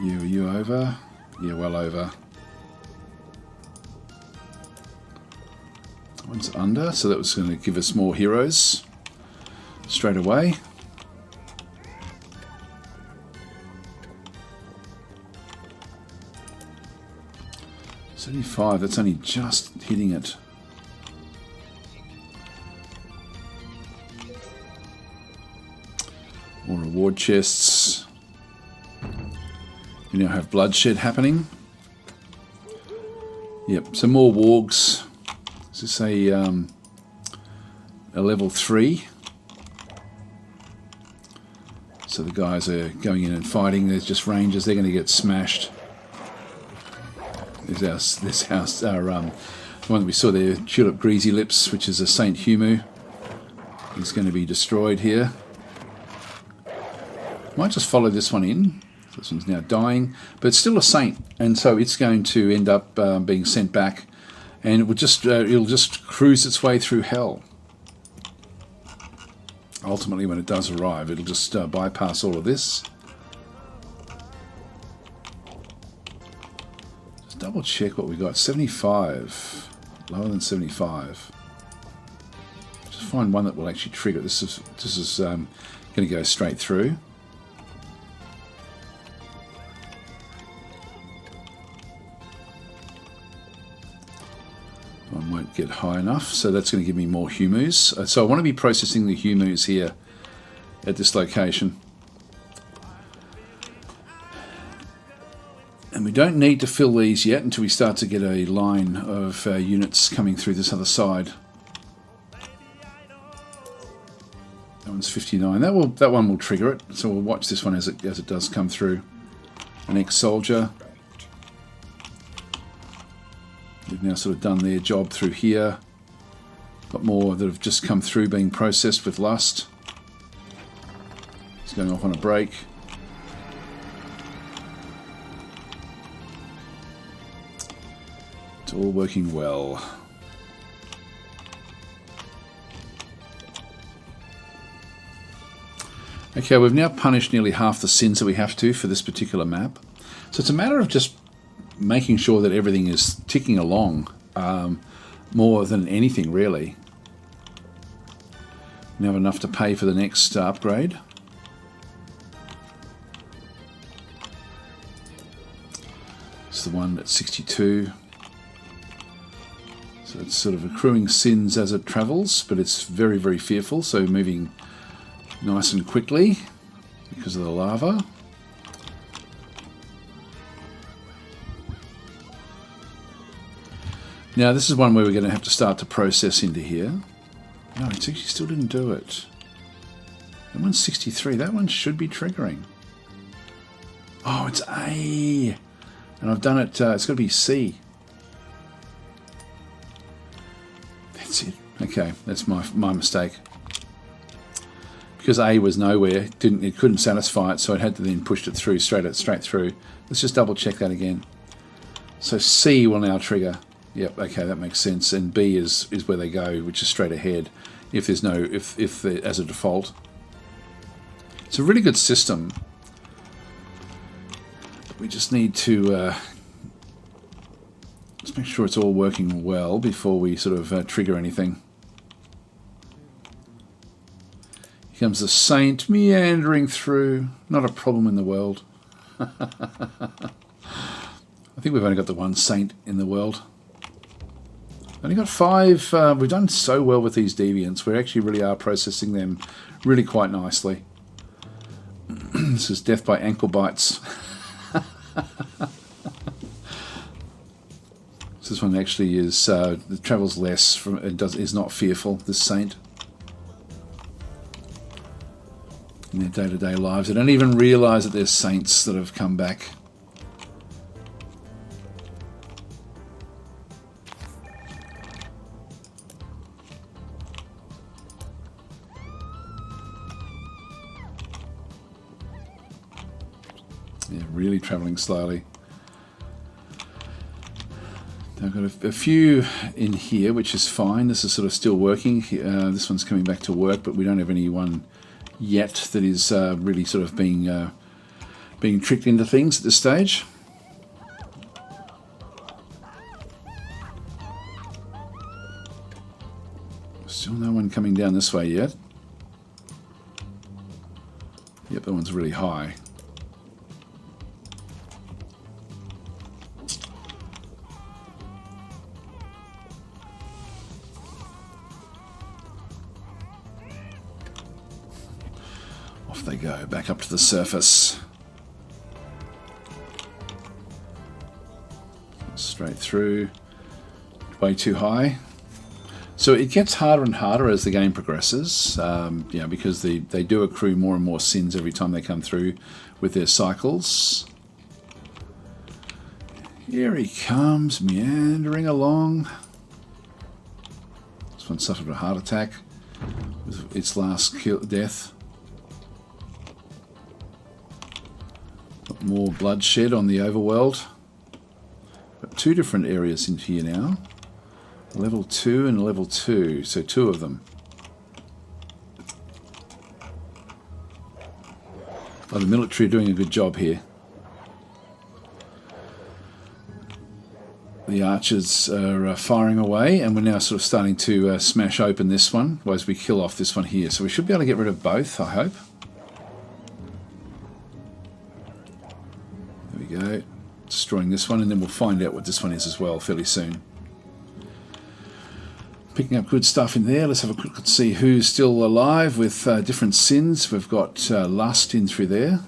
Are you over? Yeah, well over. One's under, so that was going to give us more heroes straight away. $75, that's only just hitting it. More reward chests. We now have bloodshed happening. Yep, some more wargs. Is this a level 3? So the guys are going in and fighting. There's just rangers. They're going to get smashed. There's our the one that we saw there, Tulip Greasy Lips, which is a Saint Humu. He's going to be destroyed here. Might just follow this one in. This one's now dying, but it's still a saint, and so it's going to end up being sent back, and it will just it'll just cruise its way through hell. Ultimately, when it does arrive, it'll just bypass all of this. Just double check what we got. 75, lower than 75. Just find one that will actually trigger. This is going to go straight through. One won't get high enough, so that's going to give me more Humus. So I want to be processing the Humus here at this location. And we don't need to fill these yet until we start to get a line of units coming through this other side. That one's 59. That one will trigger it, so we'll watch this one as it does come through. An ex-soldier. They've now sort of done their job through here. Got more that have just come through being processed with lust. It's going off on a break. It's all working well. Okay, we've now punished nearly half the sins that we have to for this particular map. So it's a matter of just making sure that everything is ticking along more than anything, really. We have enough to pay for the next upgrade. It's the one at 62. So it's sort of accruing sins as it travels, but it's very, very fearful, so moving nice and quickly because of the lava. Now this is one where we're going to have to start to process into here. No, it actually still didn't do it. That one's 63. That one should be triggering. Oh, it's A. And I've done it, it's got to be C. That's it. Okay, that's my mistake. Because A was nowhere, it couldn't satisfy it, so it had to then push it through, straight through. Let's just double check that again. So C will now trigger. Yep, okay, that makes sense. And B is where they go, which is straight ahead. If there's no, if as a default. It's a really good system. We just need to just make sure it's all working well before we sort of trigger anything. Here comes the Saint meandering through. Not a problem in the world. I think we've only got the one Saint in the world. Only got 5. We've done so well with these deviants. We actually really are processing them really quite nicely. This is death by ankle bites. This one actually is it travels less. Is not fearful. This Saint. In their day-to-day lives, they don't even realise that there's saints that have come back. Yeah, really travelling slowly. I've got a few in here, which is fine. This is sort of still working. This one's coming back to work, but we don't have anyone yet that is really sort of being tricked into things at this stage. Still no one coming down this way yet. Yep, that one's really high. Off they go, back up to the surface. Straight through. Way too high. So it gets harder and harder as the game progresses, because they do accrue more and more sins every time they come through with their cycles. Here he comes, meandering along. This one suffered a heart attack with its last death. Got more bloodshed on the overworld. Got 2 different areas in here now. Level 2 and level 2, so 2 of them. Oh, the military are doing a good job here. The archers are firing away, and we're now sort of starting to smash open this one, as we kill off this one here. So we should be able to get rid of both, I hope. There we go. Destroying this one, and then we'll find out what this one is as well fairly soon. Picking up good stuff in there. Let's have a quick look and see who's still alive with different sins. We've got lust in through there.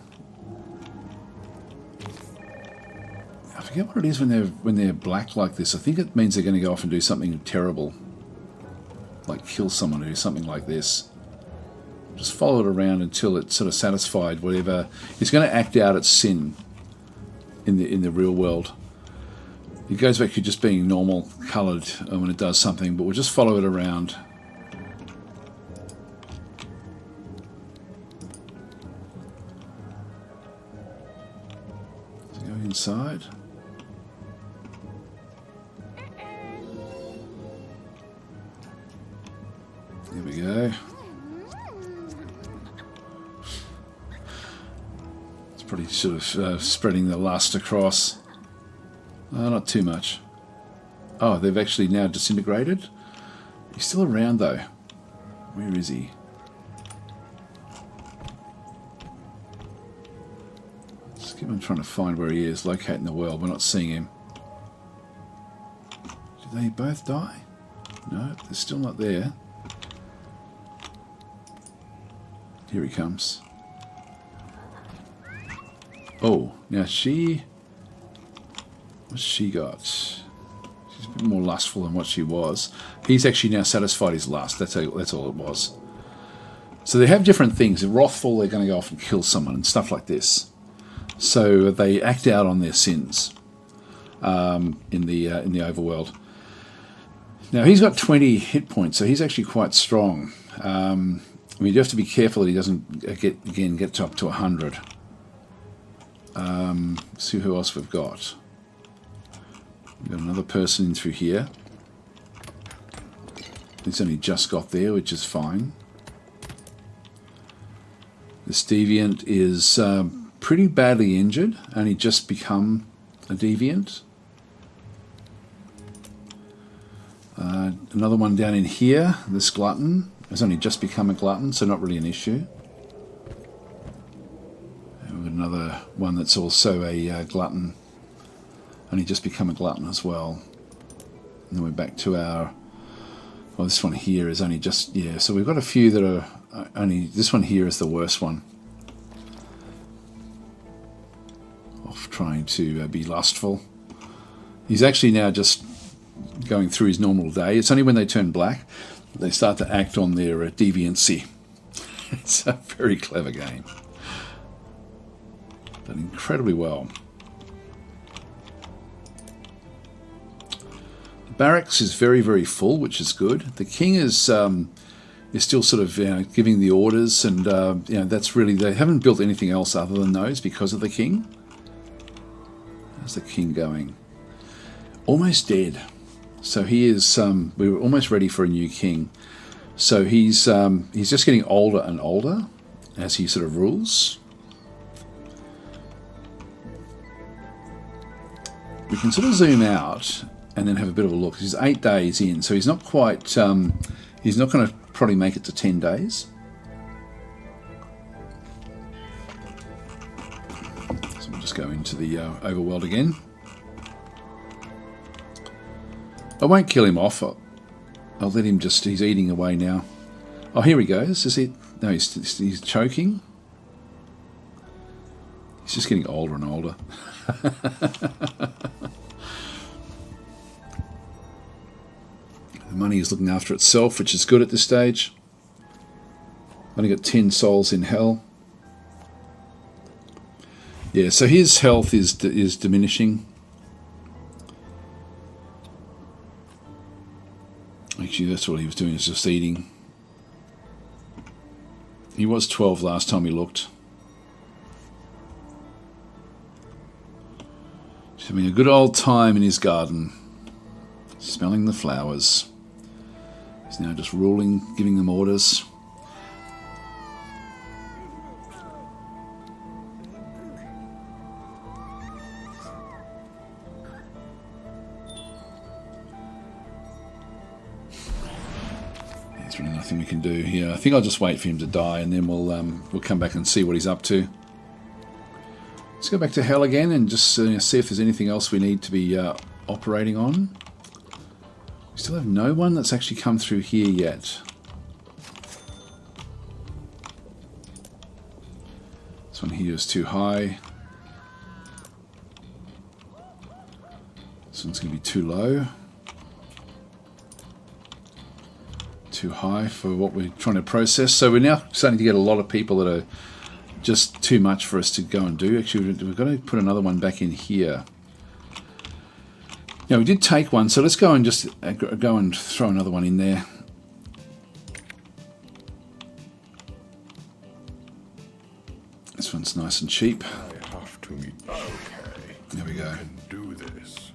forget what it is when they're black like this. I think it means they're going to go off and do something terrible, like kill someone or do something like this. Just follow it around until it's sort of satisfied whatever. It's going to act out its sin in the real world. It goes back to just being normal coloured when it does something, but we'll just follow it around. So go inside. There we go. It's pretty sort of spreading the lust across. Not too much. Oh, they've actually now disintegrated. He's still around though. Where is he? Just keep on trying to find where he is, locate in the world. We're not seeing him. Did they both die? No, they're still not there. Here he comes. Oh, now she... What's she got? She's a bit more lustful than what she was. He's actually now satisfied his lust. That's all it was. So they have different things. If wrathful, they're going to go off and kill someone and stuff like this. So they act out on their sins in the overworld. Now he's got 20 hit points, so he's actually quite strong. I mean, you have to be careful that he doesn't get up to 100. See who else we've got. We've got another person in through here. He's only just got there, which is fine. This deviant is pretty badly injured, only just become a deviant. Another one down in here, this glutton, has only just become a glutton, so not really an issue. And we've got another one that's also a glutton. Only just become a glutton as well. And then we're back to our... Well, this one here is only just... Yeah, so we've got a few that are only... This one here is the worst one. Off trying to be lustful. He's actually now just going through his normal day. It's only when they turn black that they start to act on their deviancy. It's a very clever game. Done incredibly well. Barracks is very, very full, which is good. The king is still sort of giving the orders, and that's really, they haven't built anything else other than those because of the king. How's the king going? Almost dead. So he is. We were almost ready for a new king. So he's just getting older and older as he sort of rules. We can sort of zoom out and then have a bit of a look. He's 8 days in, so he's not quite... he's not going to probably make it to 10 days. So we'll just go into the overworld again. I won't kill him off. I'll let him just... He's eating away now. Oh, here he goes. Is it? No, he's choking. He's just getting older and older. The money is looking after itself, which is good at this stage. Only got 10 souls in hell. Yeah, so his health is diminishing. Actually, that's what he was doing, is just eating. He was 12 last time we looked. He's having a good old time in his garden, smelling the flowers. He's now just ruling, giving them orders. There's really nothing we can do here. I think I'll just wait for him to die, and then we'll come back and see what he's up to. Let's go back to hell again and just see if there's anything else we need to be operating on. We still have no one that's actually come through here yet. This one here is too high. one's going to be too low. Too high for what we're trying to process. So we're now starting to get a lot of people that are just too much for us to go and do. Actually, we've got to put another one back in here. Now, we did take one, so let's go and just go and throw another one in there. This one's nice and cheap. I have to meet. Okay. There we go. I can do this.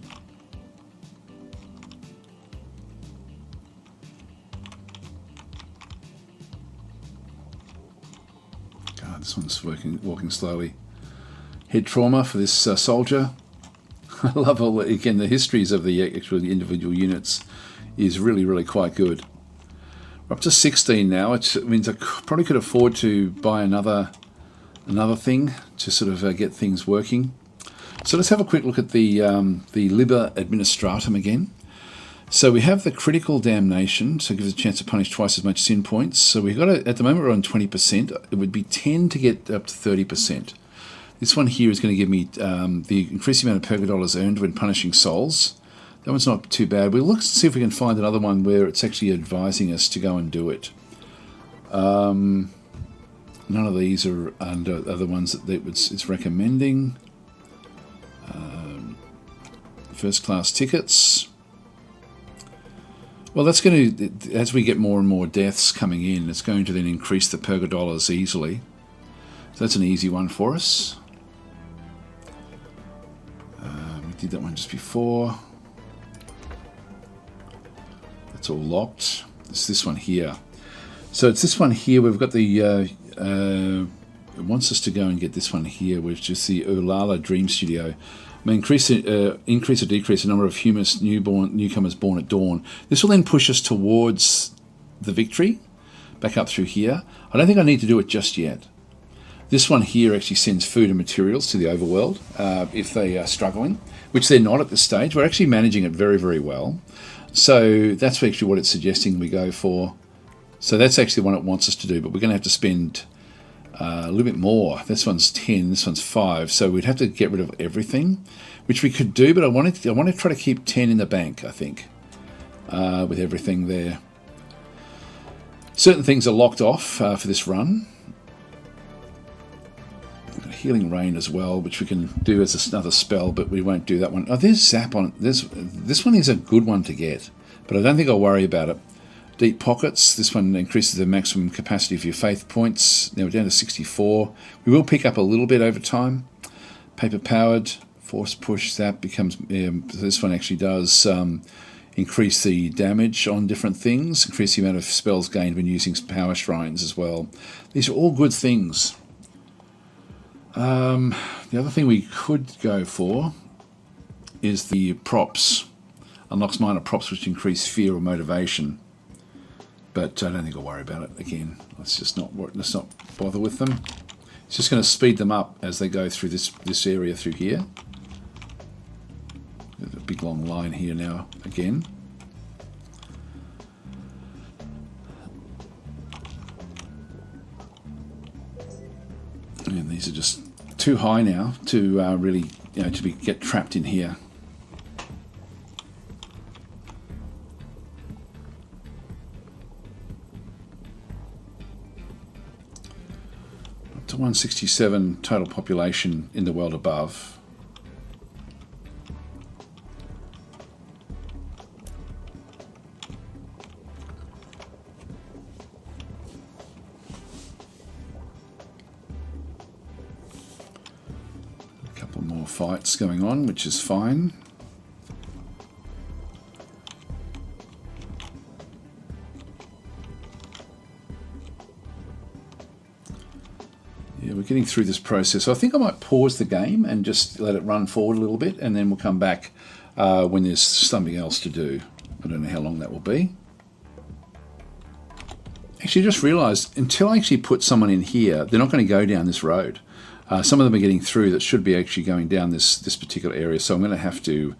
God, this one's walking slowly. Head trauma for this soldier. I love all again the histories of the actual individual units is really, really quite good. We're up to 16 now. It means I probably could afford to buy another thing to sort of get things working. So let's have a quick look at the Liber Administratum again. So we have the critical damnation, so it gives a chance to punish twice as much sin points. So we've got at the moment we're on 20%. It would be 10 to get up to 30%. This one here is going to give me the increasing amount of purga dollars earned when punishing souls. That one's not too bad. We'll look to see if we can find another one where it's actually advising us to go and do it. None of these are under other ones that it's recommending. First class tickets. Well, that's going to, as we get more and more deaths coming in, it's going to then increase the purga dollars easily. So that's an easy one for us. We did that one just before. That's all locked. It's this one here. So it's this one here. We've got the it wants us to go and get this one here, which is the Ulala Dream Studio. Increase or decrease the number of Humus newcomers born at dawn. This will then push us towards the victory, back up through here. I don't think I need to do it just yet. This one here actually sends food and materials to the overworld if they are struggling, which they're not at this stage. We're actually managing it very, very well. So that's actually what it's suggesting we go for. So that's actually the one it wants us to do, but we're going to have to spend a little bit more. This one's 10, this one's 5. So we'd have to get rid of everything, which we could do, but I want to try to keep 10 in the bank, I think, with everything there. Certain things are locked off for this run. Healing Rain as well, which we can do as another spell, but we won't do that one. Oh, there's Zap on it. This one is a good one to get, but I don't think I'll worry about it. Deep Pockets. This one increases the maximum capacity of your faith points. Now we're down to 64. We will pick up a little bit over time. Paper Powered. Force Push. Zap becomes... this one actually does increase the damage on different things. Increase the amount of spells gained when using Power Shrines as well. These are all good things. The other thing we could go for is the props. Unlocks minor props which increase fear or motivation. But I don't think I'll worry about it. Again, let's not bother with them. It's just going to speed them up as they go through this area through here. There's a big long line here now again. And these are just too high now to really, get trapped in here. Up to 167 total population in the world above. More fights going on, which is fine. Yeah, we're getting through this process. So I think I might pause the game and just let it run forward a little bit, and then we'll come back when there's something else to do. I don't know how long that will be. Actually, I just realised, until I actually put someone in here, they're not going to go down this road. Some of them are getting through that should be actually going down this particular area. So I'm going to have to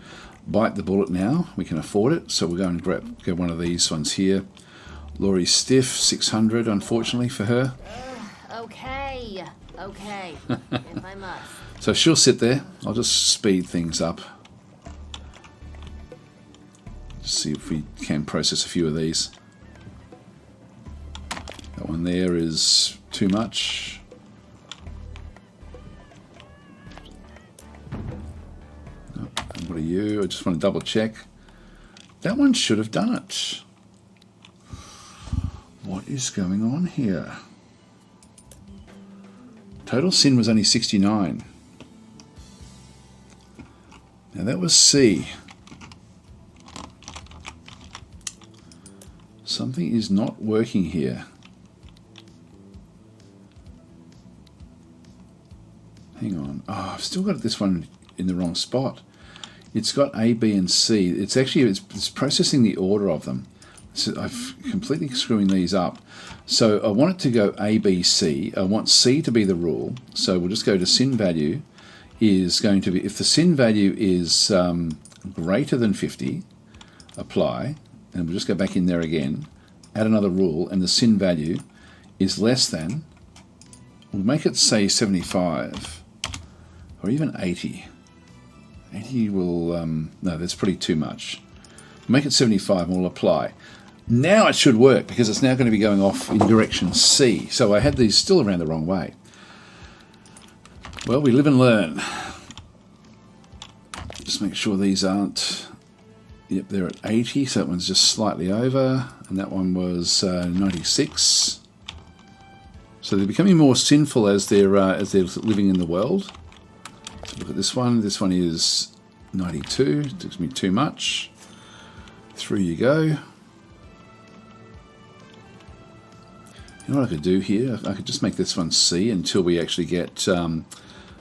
bite the bullet now. We can afford it. So we'll go and grab one of these ones here. Laurie Stiff, 600, unfortunately for her. Okay, if I must. So she'll sit there. I'll just speed things up. see if we can process a few of these. That one there is too much. Oh, and what are you? I just want to double check. That one should have done it. What is going on here? Total sin was only 69. Now that was C. Something is not working here. Hang on. Oh, I've still got this one in the wrong spot. It's got A, B, and C. It's actually it's processing the order of them. So I've completely screwing these up. So I want it to go A, B, C. I want C to be the rule. So we'll just go to sin value is going to be, if the sin value is greater than 50, apply, and we'll just go back in there again, add another rule, and the sin value is less than, we'll make it say 75, or even 80. 80 will, no, that's pretty too much. Make it 75 and we'll apply. Now it should work because it's now going to be going off in direction C. So I had these still around the wrong way. Well, we live and learn. Just make sure these aren't, yep, they're at 80, so that one's just slightly over, and that one was 96. So they're becoming more sinful as they're living in the world. So look at this one. This one is 92. It took me too much. Through you go. You know what I could do here? I could just make this one C until we actually get,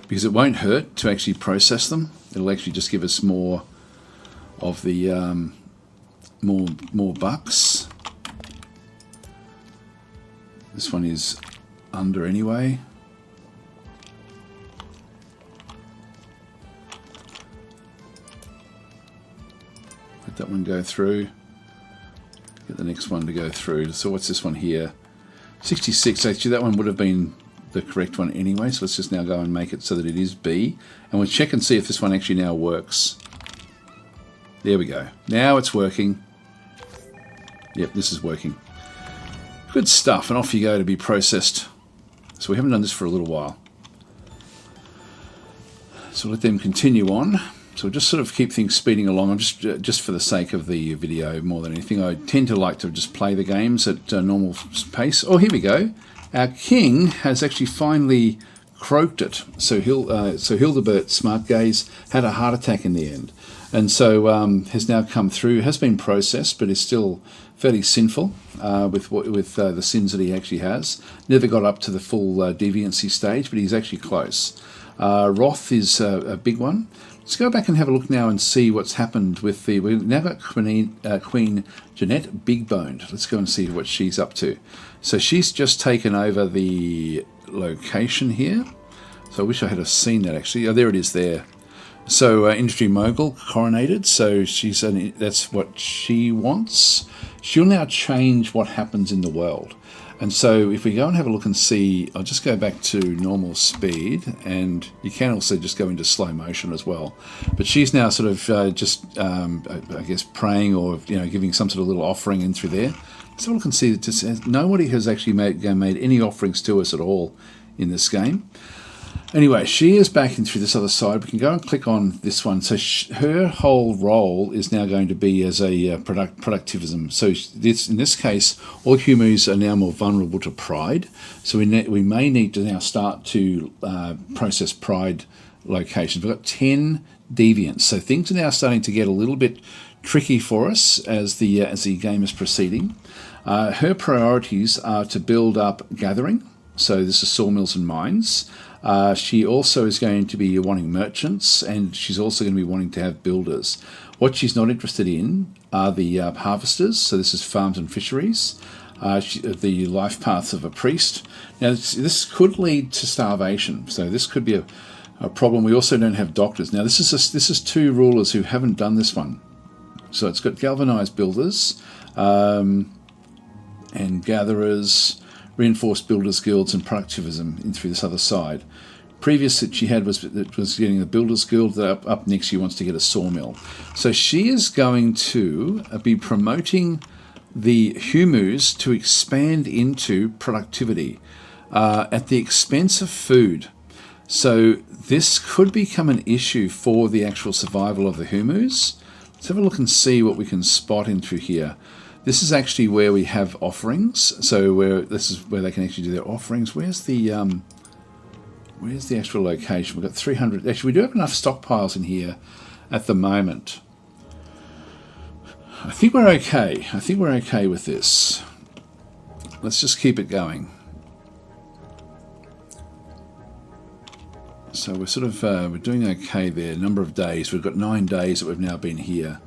because it won't hurt to actually process them. It'll actually just give us more of the more bucks. This one is under anyway. Let that one go through. Get the next one to go through. So what's this one here? 66. Actually, that one would have been the correct one anyway. So let's just now go and make it so that it is B. And we'll check and see if this one actually now works. There we go. Now it's working. Yep, this is working. Good stuff. And off you go to be processed. So we haven't done this for a little while. So let them continue on. So we'll just sort of keep things speeding along. I'm just for the sake of the video more than anything. I tend to like to just play the games at normal pace. Oh, here we go. Our king has actually finally croaked it. So Hildebert Smartgaze had a heart attack in the end, and so has now come through. Has been processed, but is still fairly sinful with the sins that he actually has. Never got up to the full deviancy stage, but he's actually close. Wrath is a big one. Let's go back and have a look now and see what's happened with the... We've now got Queen Jeanette Big Boned. Let's go and see what she's up to. So she's just taken over the location here. So I wish I had seen that actually. Oh, there it is there. So Industry Mogul coronated. So that's what she wants. She'll now change what happens in the world. And so if we go and have a look and see, I'll just go back to normal speed, and you can also just go into slow motion as well. But she's now sort of I guess, praying or giving some sort of little offering in through there. Let's have a look and see that nobody has actually made any offerings to us at all in this game. Anyway, she is back in through this other side. We can go and click on this one. So her whole role is now going to be as a productivism. So in this case, all Humus are now more vulnerable to pride. So we may need to now start to process pride locations. We've got 10 deviants. So things are now starting to get a little bit tricky for us as the game is proceeding. Her priorities are to build up gathering. So this is sawmills and mines. She also is going to be wanting merchants, and she's also going to be wanting to have builders. What she's not interested in are the harvesters, so this is farms and fisheries, the life paths of a priest. Now this could lead to starvation, so this could be a problem. We also don't have doctors. Now this is two rulers who haven't done this one. So it's got galvanized builders and gatherers, reinforced builders guilds, and productivism in through this other side. previous that she had was getting the Builder's Guild. Up next she wants to get a sawmill. So she is going to be promoting the Humus to expand into productivity at the expense of food. So this could become an issue for the actual survival of the Humus. Let's have a look and see what we can spot into here. This is actually where we have offerings. So this is where they can actually do their offerings. Where's the actual location? We've got 300. Actually, we do have enough stockpiles in here at the moment. I think we're okay. I think we're okay with this. Let's just keep it going. So we're sort of we're doing okay there. Number of days. We've got 9 days that we've now been here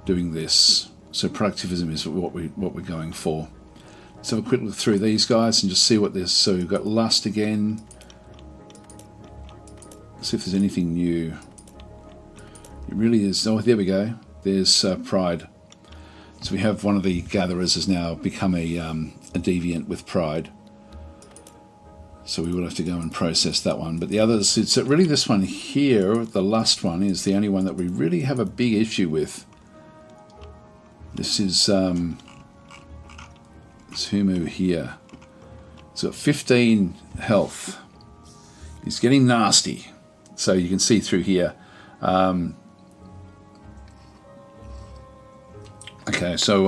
doing this. So productivism is what we're going for. Let's have a quick look through these guys and just see what there's. So we've got lust again. Let's see if there's anything new. It really is. Oh, there we go. There's pride. So we have one of the gatherers has now become a deviant with pride. So we will have to go and process that one. But the others, it's really this one here, the lust one, is the only one that we really have a big issue with. This is this Humu here. He's got 15 health. He's getting nasty. So you can see through here. Okay, so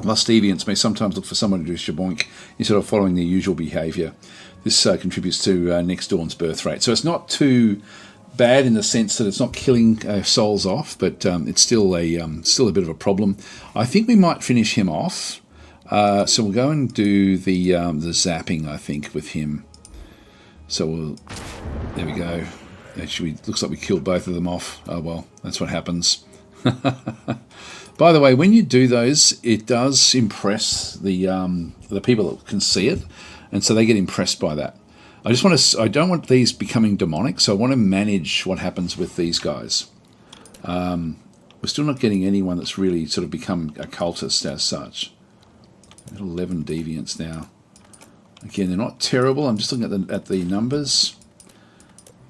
lust deviants may sometimes look for someone to do shaboink instead of following their usual behaviour. This contributes to next dawn's birth rate. So it's not too bad in the sense that it's not killing souls off, but it's still a bit of a problem. I think we might finish him off. So we'll go and do the zapping, I think, with him. So there we go. Actually, looks like we killed both of them off. Oh well, that's what happens. By the way, when you do those, it does impress the people that can see it, and so they get impressed by that. I don't want these becoming demonic, so I want to manage what happens with these guys. We're still not getting anyone that's really sort of become a cultist as such. 11 deviants now. Again, they're not terrible. I'm just looking at the numbers.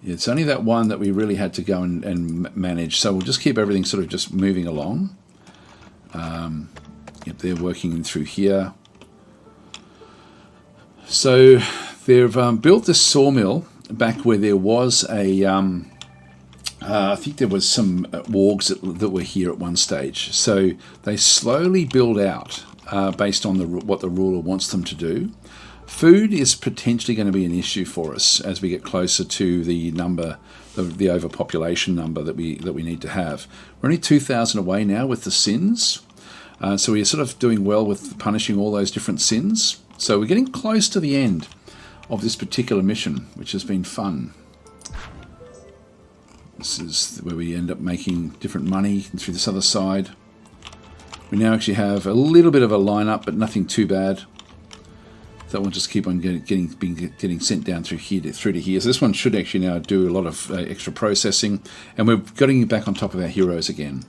Yeah, it's only that one that we really had to go and manage. So we'll just keep everything sort of just moving along. Yep, they're working in through here. So they've built this sawmill back where there was a... I think there was some wargs that were here at one stage. So they slowly build out based on what the ruler wants them to do. Food is potentially going to be an issue for us as we get closer to the number of the overpopulation number that we need to have. We're only 2,000 away now with the sins, so we're sort of doing well with punishing all those different sins. So we're getting close to the end of this particular mission, which has been fun. This is where we end up making different money through this other side. We now actually have a little bit of a lineup, but nothing too bad. That will just keep on getting sent down through to here. So this one should actually now do a lot of extra processing, and we're getting back on top of our heroes again.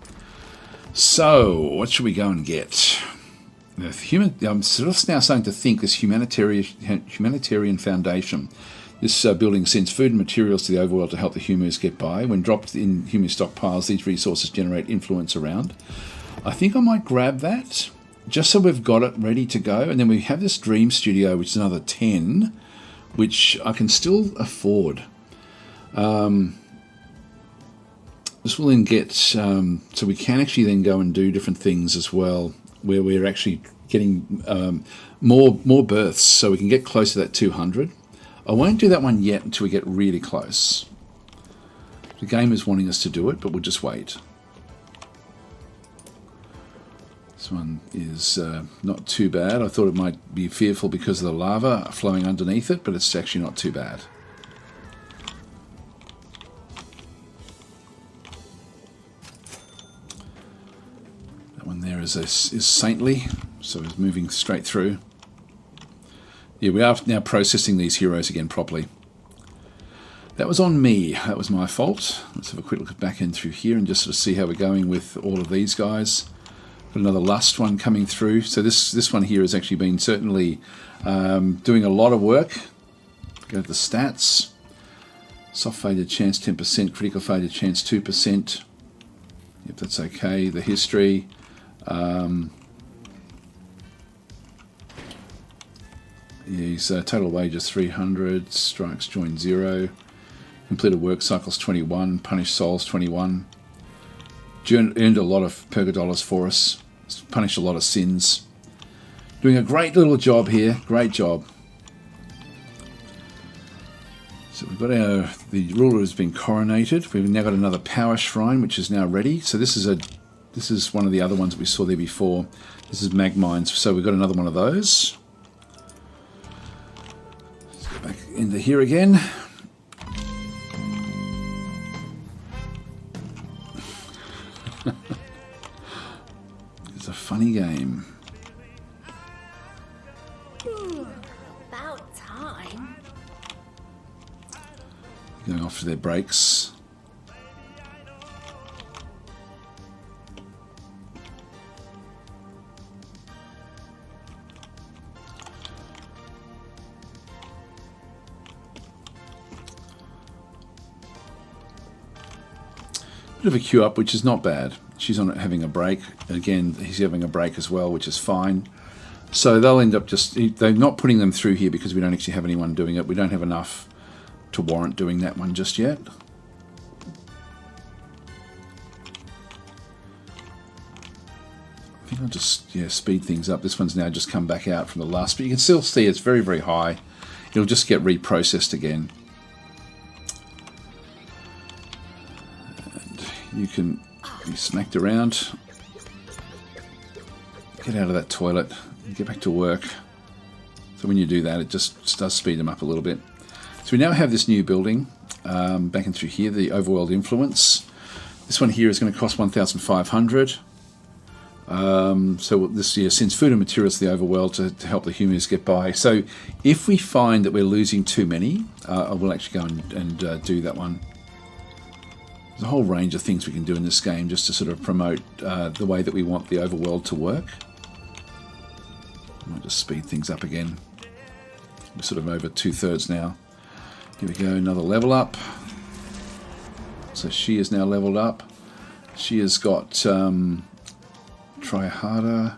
So what should we go and get? I'm sort of now starting to think this humanitarian foundation. This building sends food and materials to the overworld to help the Humus get by. When dropped in Humus stockpiles, these resources generate influence around. I think I might grab that, just so we've got it ready to go. And then we have this Dream Studio, which is another 10, which I can still afford. This will then get, so we can actually then go and do different things as well, where we're actually getting more births, so we can get close to that 200. I won't do that one yet until we get really close. The game is wanting us to do it, but we'll just wait. This one is not too bad. I thought it might be fearful because of the lava flowing underneath it, but it's actually not too bad. That one there is saintly, so it's moving straight through. Yeah, we are now processing these heroes again properly. That was on me. That was my fault. Let's have a quick look back in through here and just sort of see how we're going with all of these guys. Got another lust one coming through. So this one here has actually been certainly doing a lot of work. Go to the stats. Soft failure chance 10%, critical failure chance 2%. Yep, that's okay. The history. His total wages 300, strikes joined 0, completed work cycles 21, punished souls 21, earned a lot of purgadollars for us, punished a lot of sins. Doing a great little job here, great job. So we've got the ruler has been coronated. We've now got another power shrine which is now ready. So this is one of the other ones that we saw there before. This is mag mines. So we've got another one of those. Back into here again. It's a funny game. About time. Going off to their breaks. Bit of a queue up, which is not bad. She's on having a break. Again, he's having a break as well, which is fine. So they'll end up they're not putting them through here because we don't actually have anyone doing it. We don't have enough to warrant doing that one just yet. I think I'll just speed things up. This one's now just come back out from the last, but you can still see it's very, very high. It'll just get reprocessed again. You can be smacked around. Get out of that toilet. Get back to work. So when you do that, it just does speed them up a little bit. So we now have this new building. Back in through here, the overworld influence. This one here is going to cost 1,500. So this year sends food and materials to the overworld to help the Humus get by. So if we find that we're losing too many, I will actually go and do that one. There's a whole range of things we can do in this game just to sort of promote the way that we want the overworld to work. I might just speed things up again. We're sort of over 2/3 now. Here we go, another level up. So she is now leveled up. She has got try harder.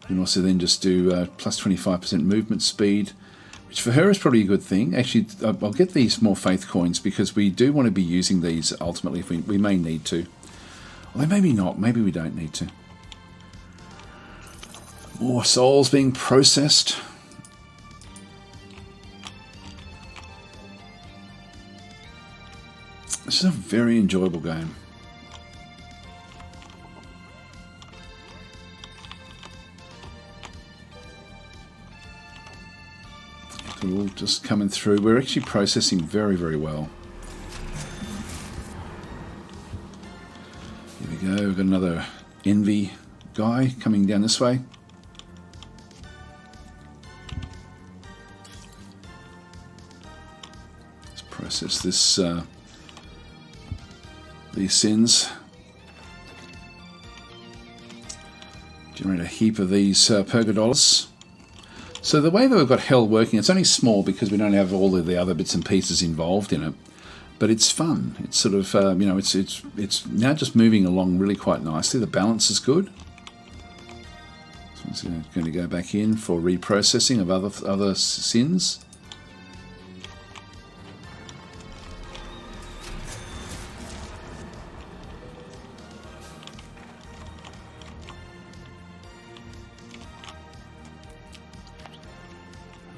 You can also then just do plus 25% movement speed, which for her is probably a good thing. Actually, I'll get these more faith coins because we do want to be using these ultimately if we may need to. Although maybe not, maybe we don't need to. More souls being processed. This is a very enjoyable game. We're all just coming through. We're actually processing very, very well. Here we go. We've got another envy guy coming down this way. Let's process this. These sins. Generate a heap of these purgadollars. So the way that we've got hell working, it's only small because we don't have all of the other bits and pieces involved in it, but it's fun. It's sort of it's now just moving along really quite nicely. The balance is good. So I'm going to go back in for reprocessing of other sins.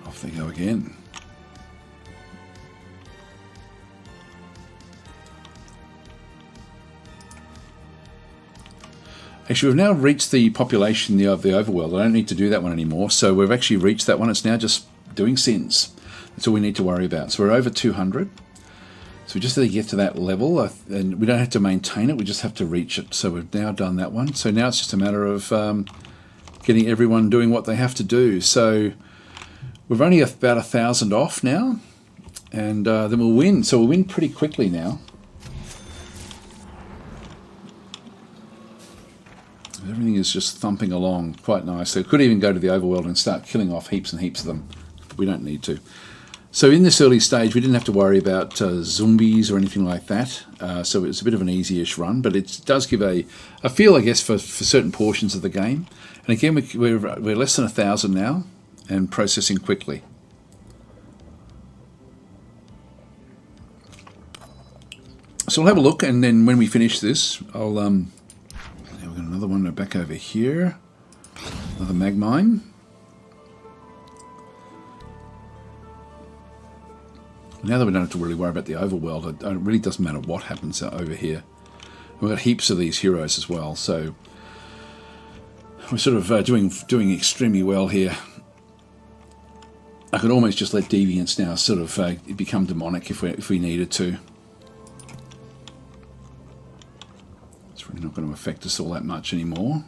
Off they go again. Actually, we've now reached the population of the overworld. I don't need to do that one anymore. So we've actually reached that one. It's now just doing sins. That's all we need to worry about. So we're over 200. So we just have to get to that level. And we don't have to maintain it. We just have to reach it. So we've now done that one. So now it's just a matter of getting everyone doing what they have to do. So we're only about 1,000 off now. And then we'll win. So we'll win pretty quickly now. Everything is just thumping along quite nice. So we could even go to the overworld and start killing off heaps and heaps of them. We don't need to. So in this early stage, we didn't have to worry about zombies or anything like that. So it was a bit of an easy-ish run, but it does give a feel, I guess, for certain portions of the game. And again, we're less than 1,000 now and processing quickly. So we'll have a look, and then when we finish this, I'll we've got another one back over here, another mag mine. Now that we don't have to really worry about the overworld, it really doesn't matter what happens over here. We've got heaps of these heroes as well, so we're sort of doing extremely well here. I could almost just let deviants now sort of become demonic if we needed to. It's really not going to affect us all that much anymore.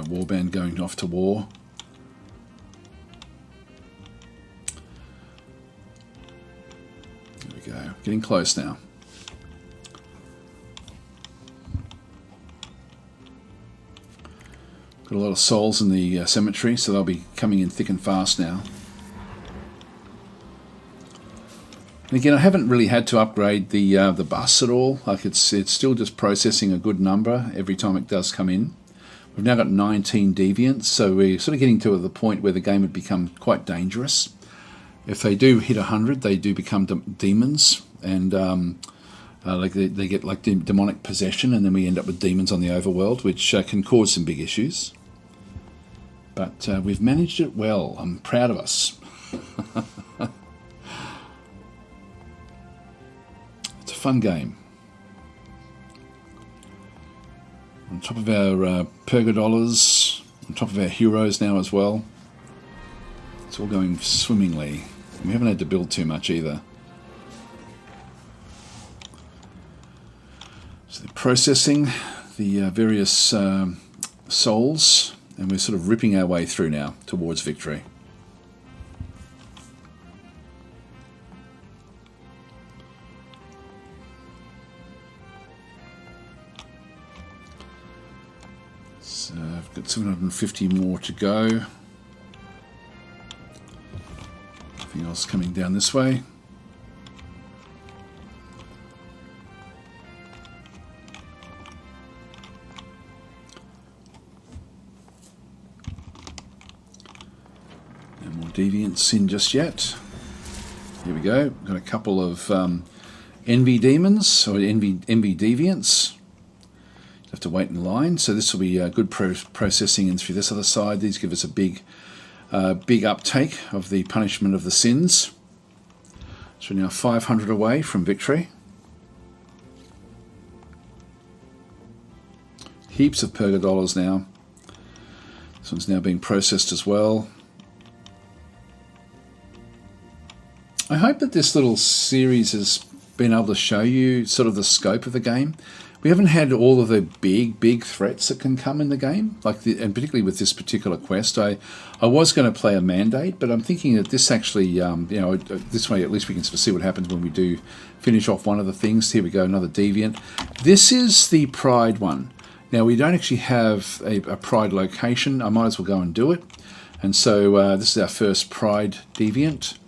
Warband going off to war. There we go. Getting close now. Got a lot of souls in the cemetery, so they'll be coming in thick and fast now. And again, I haven't really had to upgrade the bus at all. Like it's still just processing a good number every time it does come in. We've now got 19 deviants, so we're sort of getting to the point where the game would become quite dangerous. If they do hit 100, they do become demons, and like they get like demonic possession, and then we end up with demons on the overworld, which can cause some big issues. But we've managed it well. I'm proud of us. It's a fun game. On top of our pergodollars, on top of our heroes now as well. It's all going swimmingly. We haven't had to build too much either. So they're processing the various souls, and we're sort of ripping our way through now towards victory. So I've got 750 more to go. Nothing else coming down this way. No more deviants in just yet. Here we go. Got a couple of envy demons, or envy deviants. Have to wait in line, so this will be good processing in through this other side. These give us a big uptake of the punishment of the sins. So we're now 500 away from victory. Heaps of pergodollars now. This one's now being processed as well. I hope that this little series has been able to show you sort of the scope of the game. We haven't had all of the big threats that can come in the game, and particularly with this particular quest. I was going to play a mandate, but I'm thinking that this actually, this way at least we can see what happens when we do finish off one of the things. Here we go, another deviant. This is the Pride one. Now we don't actually have a Pride location. I might as well go and do it. And so this is our first Pride deviant.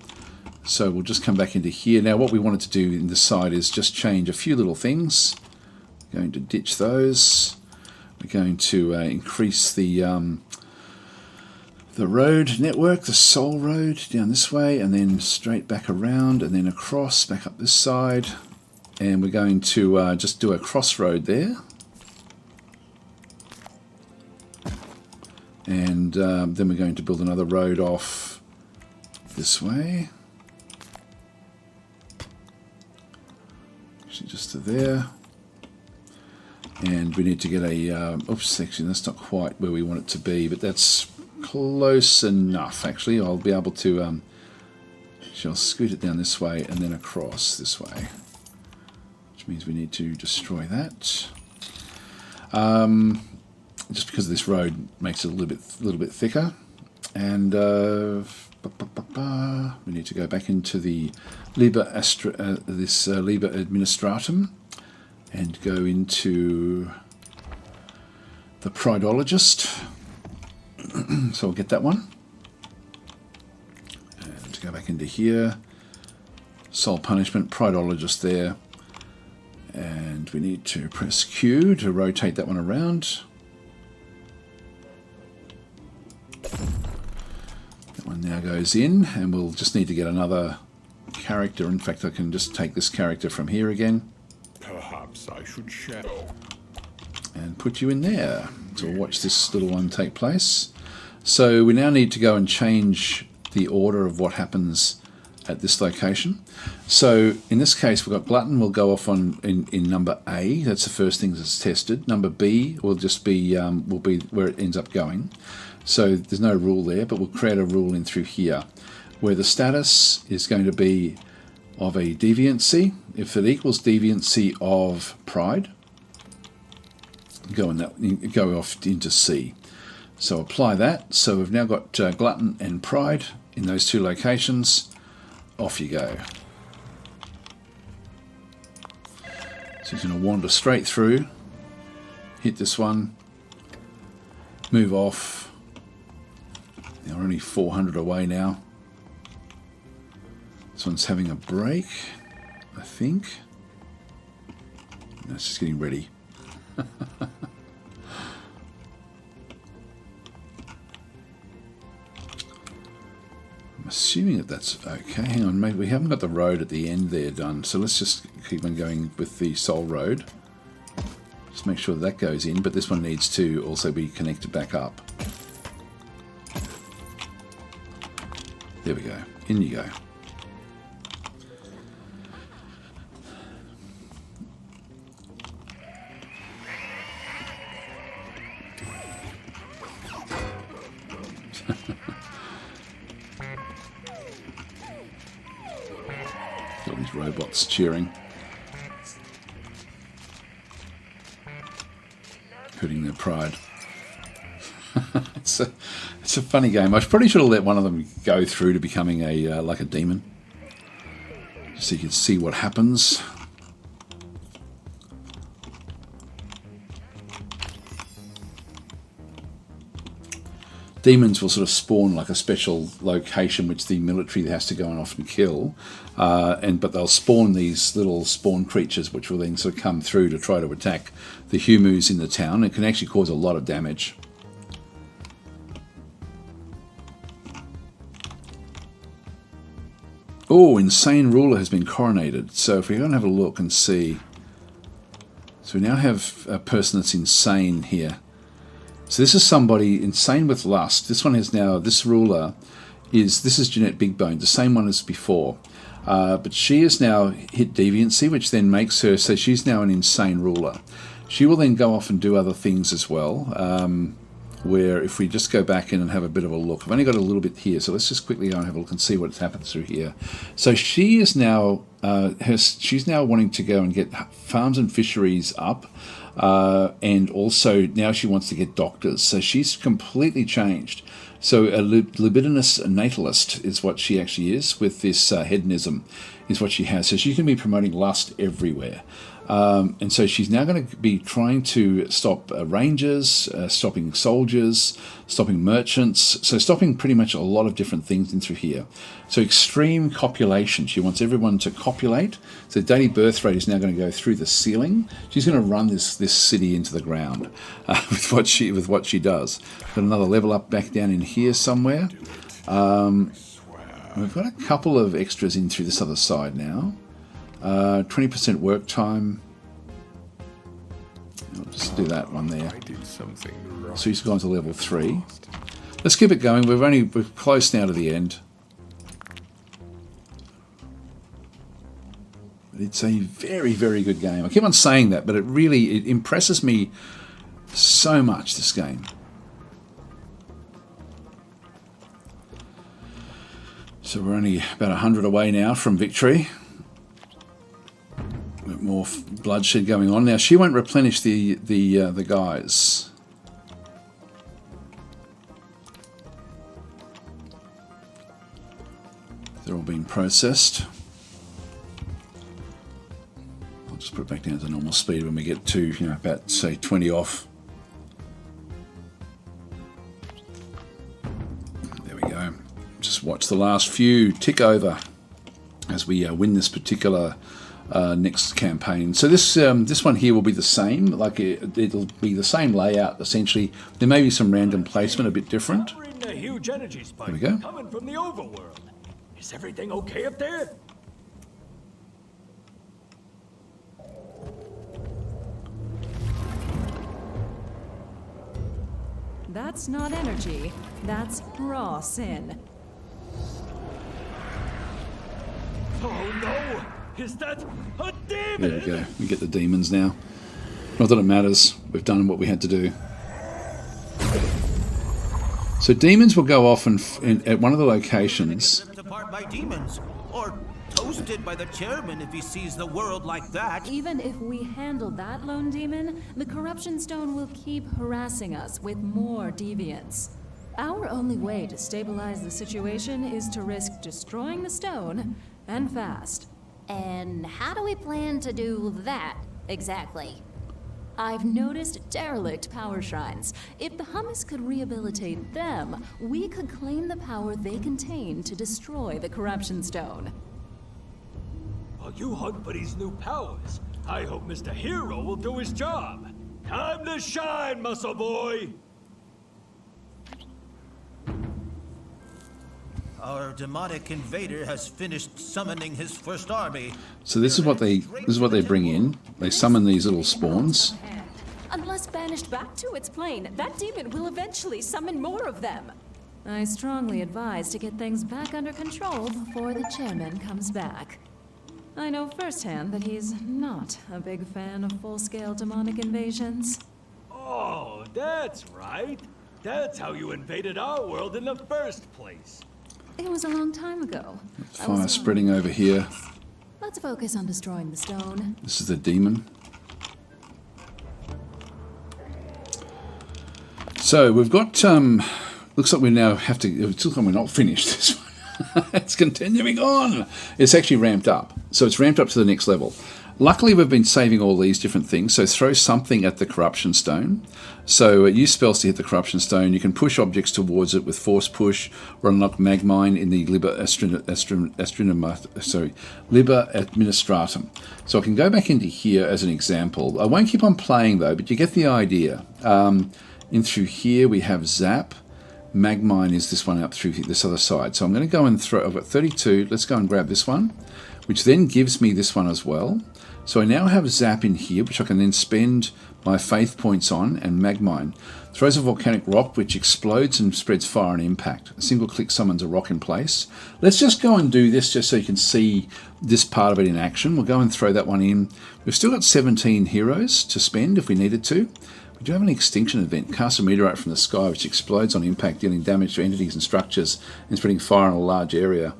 So we'll just come back into here. Now what we wanted to do in this side is just change a few little things. Going to ditch those. We're going to increase the road network, the soul road down this way, and then straight back around, and then across, back up this side. And we're going to just do a crossroad there. And then we're going to build another road off this way. Actually just to there. And we need to get a, oops, actually that's not quite where we want it to be, but that's close enough actually. I'll be able to, I'll scoot it down this way and then across this way. Which means we need to destroy that. Just because this road makes it a little bit thicker. And we need to go back into the Liber Administratum. And go into the Prideologist. So we'll get that one. And to go back into here, Soul Punishment, Prideologist there. And we need to press Q to rotate that one around. That one now goes in, and we'll just need to get another character. In fact, I can just take this character from here again. Perhaps I should share. And put you in there. So we'll watch this little one take place. So we now need to go and change the order of what happens at this location. So in this case, we've got Glutton will go off on in number A. That's the first thing that's tested. Number B will just be where it ends up going. So there's no rule there, but we'll create a rule in through here, where the status is going to be of a deviancy. If it equals deviancy of Pride, go off into C. So apply that. So we've now got Glutton and Pride in those two locations. Off you go. So he's going to wander straight through, hit this one, move off. Now we're only 400 away now. This one's having a break, I think. No, it's just getting ready. I'm assuming that that's okay. Hang on, maybe we haven't got the road at the end there done, so let's just keep on going with the Soul Road. Just make sure that goes in, but this one needs to also be connected back up. There we go. In you go. All these robots cheering, hurting their pride. It's a funny game. I probably should have let one of them go through to becoming a like a demon, so you can see what happens. Demons will sort of spawn like a special location which the military has to go and off and kill, but they'll spawn these little spawn creatures which will then sort of come through to try to attack the Humus in the town. It can actually cause a lot of damage. Oh, Insane Ruler has been coronated. So if we go and have a look and see, so we now have a person that's insane here. So this is somebody insane with lust. This one is now, this ruler this is Jeanette Bigbone, the same one as before. But she has now hit deviancy, which then makes her, so she's now an insane ruler. She will then go off and do other things as well, where if we just go back in and have a bit of a look, I've only got a little bit here, so let's just quickly go and have a look and see what's happened through here. So she is now, she's now wanting to go and get farms and fisheries up. And also now she wants to get doctors. So she's completely changed. So a libidinous natalist is what she actually is, with this hedonism is what she has. So she can be promoting lust everywhere. And so she's now going to be trying to stop rangers, stopping soldiers, stopping merchants, so stopping pretty much a lot of different things in through here. So extreme copulation. She wants everyone to copulate. So daily birth rate is now going to go through the ceiling. She's going to run this city into the ground with what she does. Got another level up back down in here somewhere. We've got a couple of extras in through this other side now. 20% work time. I'll just do that one there. So he's gone to level 3. Let's keep it going. We're close now to the end. It's a very, very good game. I keep on saying that, but it impresses me so much, this game. So we're only about 100 away now from victory. More bloodshed going on. Now she won't replenish the guys. They're all being processed. I'll just put it back down to normal speed when we get to, about say 20 off. watch the last few tick over as we win this particular next campaign. So this one here will be the same. Like it'll be the same layout essentially. There may be some random placement a bit different. A huge energy spike There we go. coming from the overworld. Is everything okay up there? That's not energy. That's raw sin. Oh no! Is that a demon? There we go. We get the demons now. Not that it matters. We've done what we had to do. So demons will go off at one of the locations. Ripped apart by demons, or toasted by the chairman if he sees the world like that. Even if we handle that lone demon, the corruption stone will keep harassing us with more deviants. Our only way to stabilize the situation is to risk destroying the stone, and fast. And how do we plan to do that, exactly? I've noticed derelict power shrines. If the Humus could rehabilitate them, we could claim the power they contain to destroy the corruption stone. While you hunt for these new powers, I hope Mr. Hero will do his job. Time to shine, muscle boy! Our demonic invader has finished summoning his first army. So this is what they bring in. They summon these little spawns. Unless banished back to its plane, that demon will eventually summon more of them. I strongly advise to get things back under control before the chairman comes back. I know firsthand that he's not a big fan of full-scale demonic invasions. Oh, that's right. That's how you invaded our world in the first place. It was a long time ago. Fire spreading over here. Let's focus on destroying the stone. This is the demon. So we've got, looks like we now have to, it looks like we're not finished this one. It's continuing on. It's actually ramped up. So it's ramped up to the next level. Luckily, we've been saving all these different things. So throw something at the corruption stone. So use spells to hit the corruption stone. You can push objects towards it with force push or unlock Magmine in the Liber Administratum. So I can go back into here as an example. I won't keep on playing though, but you get the idea. In through here we have Zap. Magmine is this one up through this other side. So I'm going to go and throw, I've got 32. Let's go and grab this one, which then gives me this one as well. So I now have Zap in here, which I can then spend my faith points on, and Magmine. Throws a volcanic rock, which explodes and spreads fire and impact. A single click summons a rock in place. Let's just go and do this just so you can see this part of it in action. We'll go and throw that one in. We've still got 17 heroes to spend if we needed to. We do have an extinction event. Cast a meteorite from the sky, which explodes on impact, dealing damage to entities and structures and spreading fire in a large area.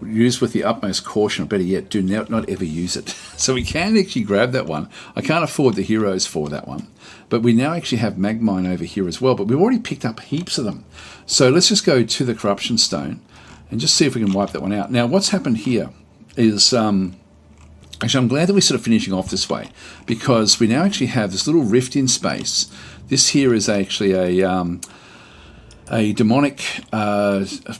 Use with the utmost caution, or better yet, do not ever use it. So we can actually grab that one. I can't afford the heroes for that one. But we now actually have Magmine over here as well, but we've already picked up heaps of them. So let's just go to the Corruption Stone and just see if we can wipe that one out. Now, what's happened here is, actually I'm glad that we're sort of finishing off this way, because we now actually have this little rift in space. This here is actually a demonic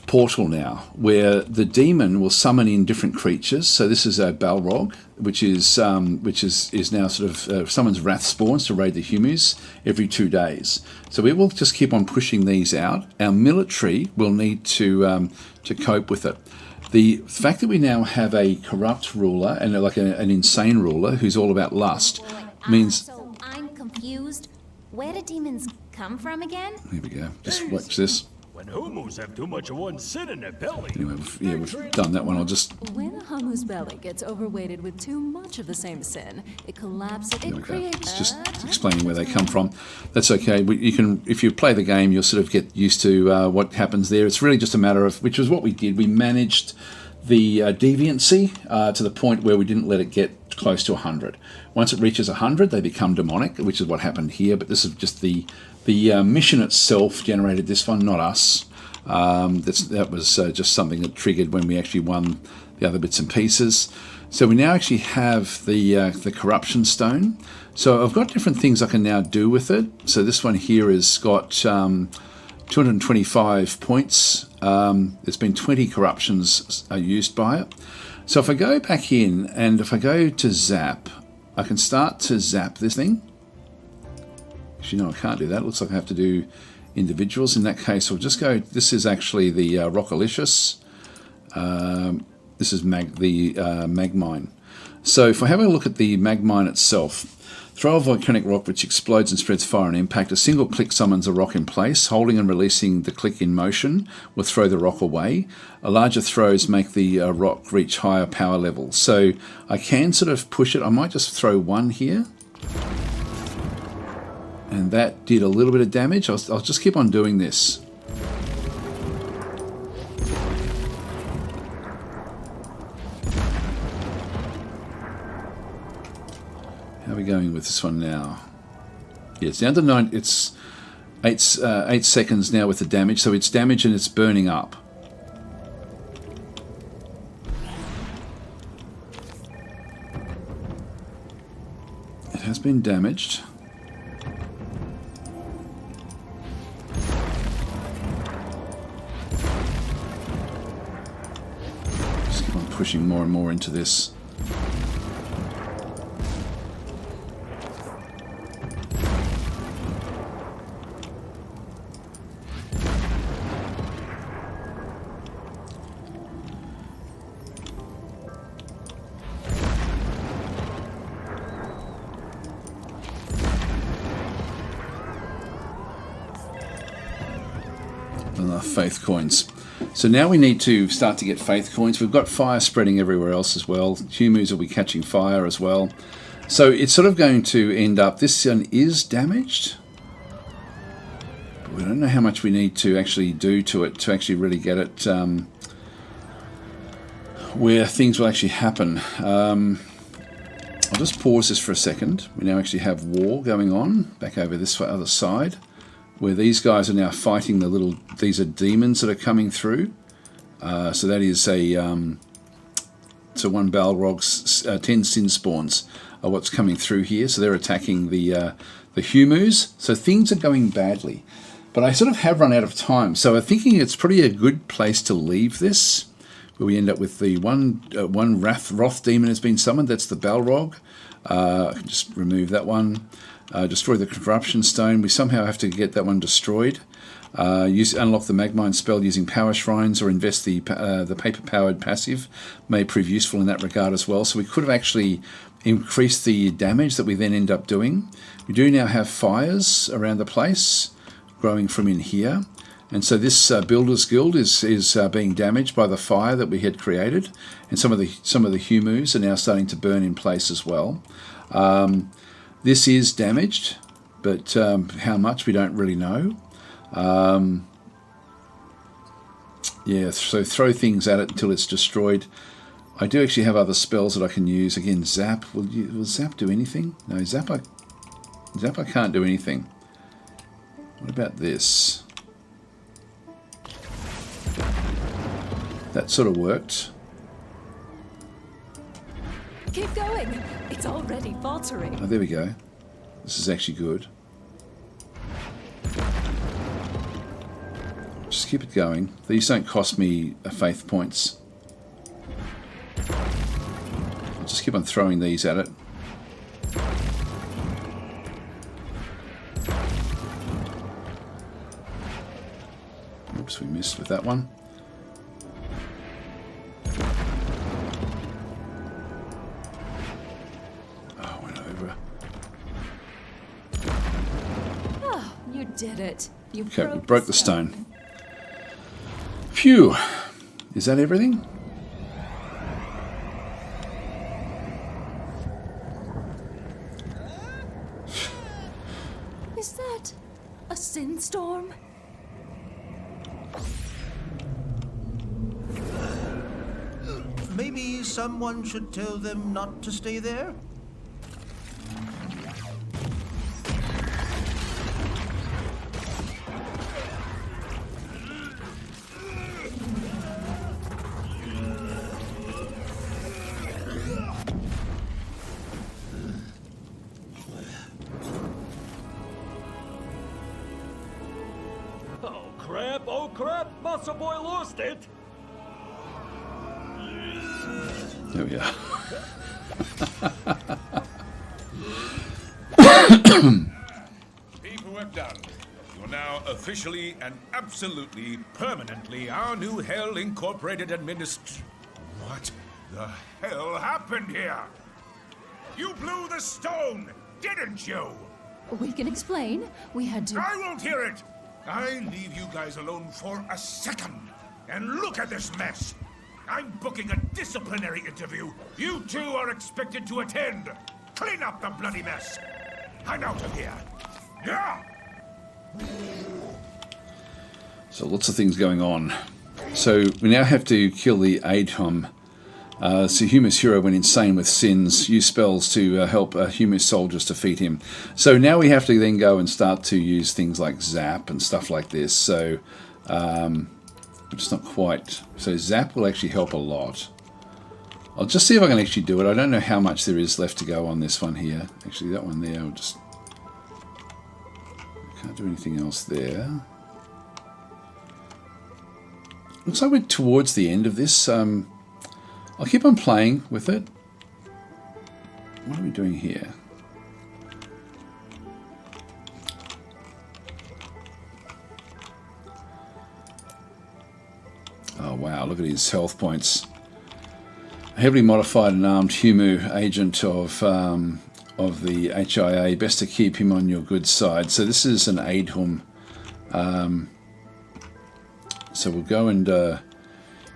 portal now, where the demon will summon in different creatures. So this is a Balrog, which is now sort of summons wrath spawns to raid the Humus every 2 days. So we will just keep on pushing these out. Our military will need to cope with it. The fact that we now have a corrupt ruler and like an insane ruler who's all about lust means. So I'm confused. Where do demons come from again? Here we go. Just watch this. When Humus have too much of one sin in their belly. Anyway, we've done that one. I'll just. When a Humus belly gets overweighted with too much of the same sin, it collapses. There It we go. creates. It's just explaining where they come from. That's okay. You can, if you play the game, you'll sort of get used to what happens there. It's really just a matter of, which was what we did. We managed the deviancy to the point where we didn't let it get close to 100. Once it reaches 100, they become demonic, which is what happened here. But this is just the mission itself generated this one, not us. That was just something that triggered when we actually won the other bits and pieces. So we now actually have the corruption stone. So I've got different things I can now do with it. So this one here has got 225 points. There's been 20 corruptions used by it. So if I go back in and if I go to zap, I can start to zap this thing. Actually, no, I can't do that. It looks like I have to do individuals. In that case, I'll just go, this is actually the Rockalicious. This is the Magmine. So if I have a look at the Magmine itself, throw a volcanic rock which explodes and spreads fire and impact. A single click summons a rock in place. Holding and releasing the click in motion will throw the rock away. A larger throws make the rock reach higher power levels. So I can sort of push it. I might just throw one here. And that did a little bit of damage. I'll just keep on doing this. How are we going with this one now? Yeah, it's down to 9. It's 8 seconds now with the damage, so it's damaged and it's burning up. It has been damaged. Just keep on pushing more and more into this. Faith coins. So now we need to start to get faith coins. We've got fire spreading everywhere else as well. Humus will be catching fire as well. So it's sort of going to end up, this one is damaged. But we don't know how much we need to actually do to it to actually really get it where things will actually happen. I'll just pause this for a second. We now actually have war going on back over this other side, where these guys are now fighting the little, these are demons that are coming through. So that is a, so one Balrog's 10 sin spawns are what's coming through here. So they're attacking the Humus. So things are going badly. But I sort of have run out of time. So I'm thinking it's probably a good place to leave this, where we end up with the one Wrath demon has been summoned. That's the Balrog. I can just remove that one. Destroy the corruption stone. We somehow have to get that one destroyed. Unlock the Magmine spell using power shrines, or invest the paper-powered passive. May prove useful in that regard as well. So we could have actually increased the damage that we then end up doing. We do now have fires around the place, growing from in here. And so this Builder's Guild is being damaged by the fire that we had created, and some of the Humus are now starting to burn in place as well. This is damaged, but how much we don't really know. Yeah, so throw things at it until it's destroyed. I do actually have other spells that I can use. Again, Zap. Will Zap do anything? No, Zap I can't do anything. What about this? That sort of worked. Keep going. It's already faltering. Oh, there we go. This is actually good. Just keep it going. These don't cost me faith points. I'll just keep on throwing these at it. Oops, we missed with that one. Oh, went over. Oh, you did it. You Okay, we broke the stone. Phew. Is that everything? Is that a sin storm? Maybe someone should tell them not to stay there? crap! Muscle boy lost it! There we are. People, we're done. You're now officially and absolutely, permanently our new Hell Incorporated What the hell happened here? You blew the stone, didn't you? We can explain. We had to... I won't hear it! I leave you guys alone for a second. And look at this mess. I'm booking a disciplinary interview. You two are expected to attend. Clean up the bloody mess. I'm out of here. Yeah! So lots of things going on. So we now have to kill the Adhum. So Humus hero went insane with sins. Use spells to help Humus soldiers defeat him. So now we have to then go and start to use things like zap and stuff like this. So it's not quite. So zap will actually help a lot. I'll just see if I can actually do it. I don't know how much there is left to go on this one here. Actually, that one there, I'll just... Can't do anything else there. Looks like we're towards the end of this. I'll keep on playing with it. What are we doing here? Oh wow, look at his health points. A heavily modified and armed Humu agent of the HIA. Best to keep him on your good side. So this is an Adhum. So we'll go and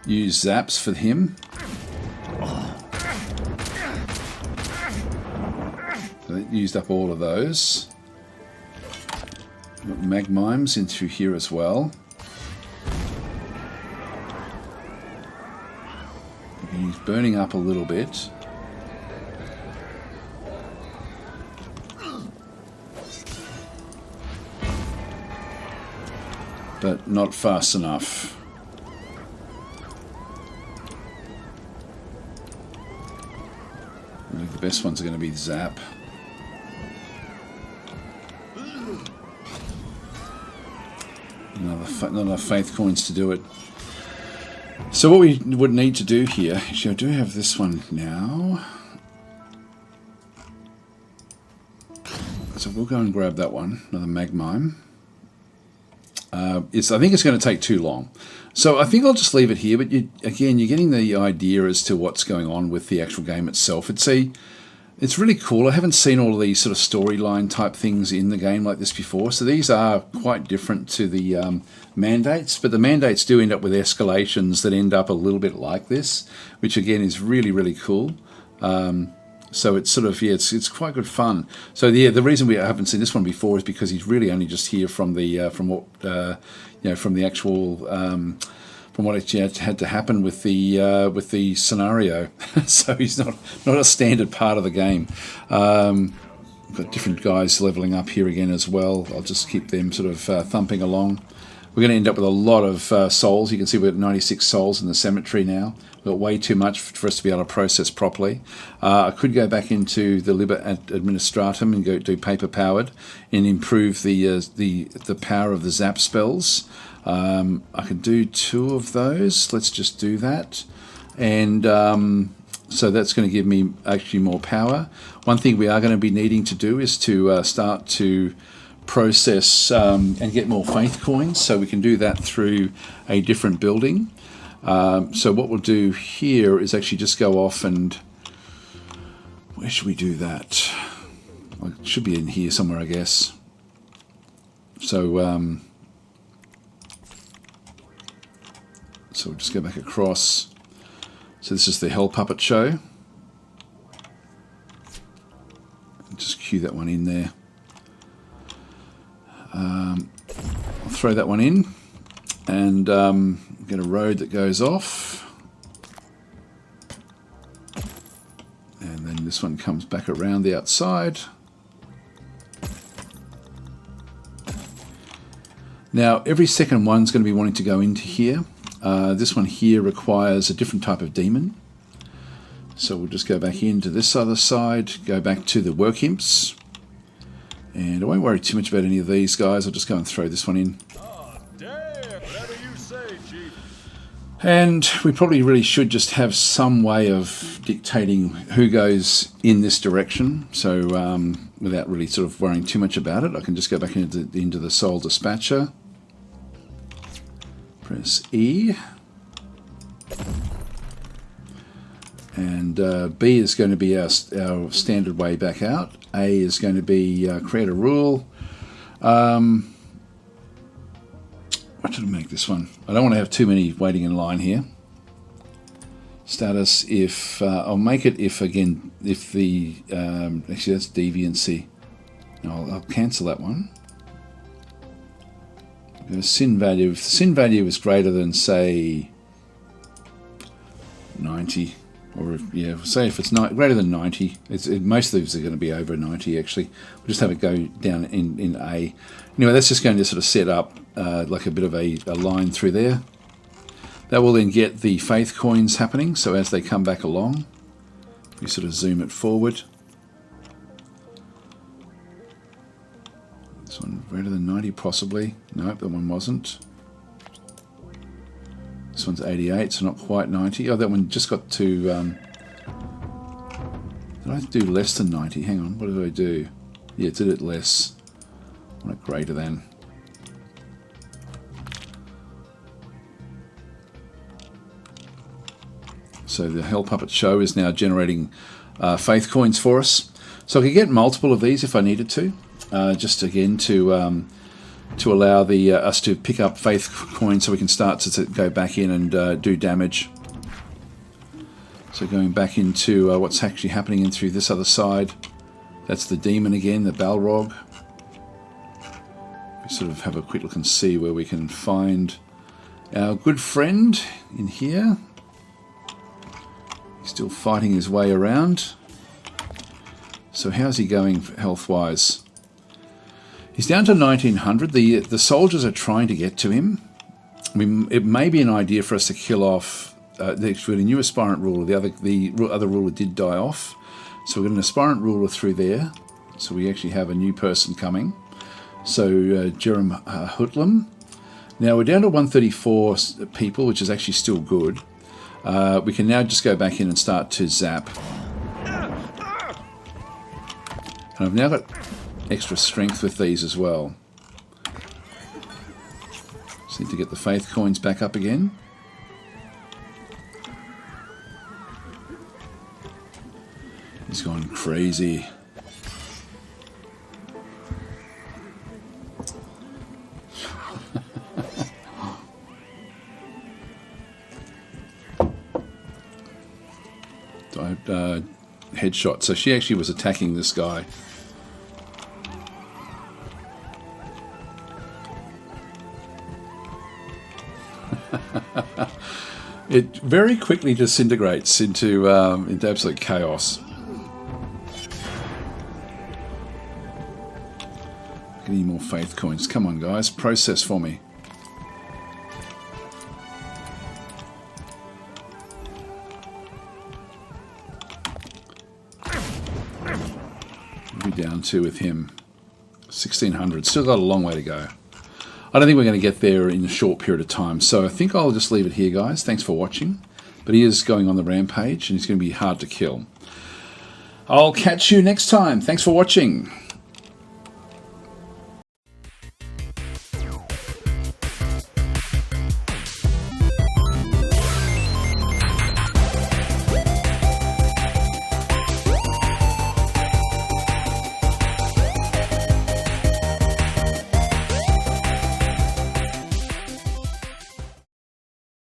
use zaps for him. So that used up all of those. Got Magmimes in through here as well. He's burning up a little bit. But not fast enough. I think the best ones are going to be zap. Not enough faith coins to do it. So what we would need to do here, actually I do have this one now. So we'll go and grab that one, another Magmime. I think it's going to take too long. So I think I'll just leave it here, but again, you're getting the idea as to what's going on with the actual game itself. It's really cool. I haven't seen all of these sort of storyline type things in the game like this before. So these are quite different to the mandates, but the mandates do end up with escalations that end up a little bit like this, which again is really, really cool. So it's sort of, yeah, it's quite good fun. So yeah, the reason we haven't seen this one before is because he's really only just here from the from the actual from what actually had to happen with the scenario. So he's not a standard part of the game. We've got different guys leveling up here again as well. I'll just keep them sort of thumping along. We're going to end up with a lot of souls. You can see we've got 96 souls in the cemetery now. We've got way too much for us to be able to process properly. I could go back into the Liber Administratum and go do paper powered and improve the power of the zap spells. I can do 2 of those. Let's just do that. And so that's going to give me actually more power. One thing we are going to be needing to do is to start to process and get more faith coins, so we can do that through a different building. So what we'll do here is actually just go off and where should we do that? Well, it should be in here somewhere, I guess. So we'll just go back across. So this is the Hell Puppet Show. Just cue that one in there. I'll throw that one in and get a road that goes off, and then this one comes back around the outside. Now every second one's going to be wanting to go into here. This one here requires a different type of demon, so we'll just go back into this other side, go back to the work imps. And I won't worry too much about any of these guys. I'll just go and throw this one in. Oh, damn! Whatever you And we probably really should just have some way of dictating who goes in this direction. So without really sort of worrying too much about it, I can just go back into the Soul Dispatcher. Press E. And B is going to be our standard way back out. A is going to be create a rule. What did I make this one? I don't want to have too many waiting in line here. Status if I'll make it if again if the actually that's deviancy. I'll cancel that one. Sin value. If the sin value is greater than say 90, or if, yeah, say if it's not greater than 90, most of these are going to be over 90 actually. We'll just have it go down in A. Anyway, that's just going to sort of set up like a bit of a line through there. That will then get the faith coins happening, so as they come back along, we sort of zoom it forward. This one greater than 90 possibly. Nope, that one wasn't. This one's 88, so not quite 90. Oh, that one just got to... did I do less than 90? Hang on, what did I do? Yeah, did it less. I want it greater than. So the Hell Puppet Show is now generating faith coins for us. So I could get multiple of these if I needed to, just again to allow us to pick up faith coins so we can start to go back in and do damage. So going back into what's actually happening in through this other side. That's the demon again, the Balrog. We sort of have a quick look and see where we can find our good friend in here. He's still fighting his way around. So how's he going health-wise? He's down to 1900. The soldiers are trying to get to him. I mean, it may be an idea for us to kill off the new aspirant ruler. The other ruler did die off. So we've got an aspirant ruler through there. So we actually have a new person coming. So Jerem Hutlam. Now we're down to 134 people, which is actually still good. We can now just go back in and start to zap. And I've now got extra strength with these as well. Just need to get the faith coins back up again. He's gone crazy. Headshot. So she actually was attacking this guy. It very quickly disintegrates into absolute chaos. Any more faith coins? Come on, guys, process for me. We'll be down to with him 1600. Still got a long way to go. I don't think we're going to get there in a short period of time, so I think I'll just leave it here, guys. Thanks for watching. But he is going on the rampage, and he's going to be hard to kill. I'll catch you next time. Thanks for watching.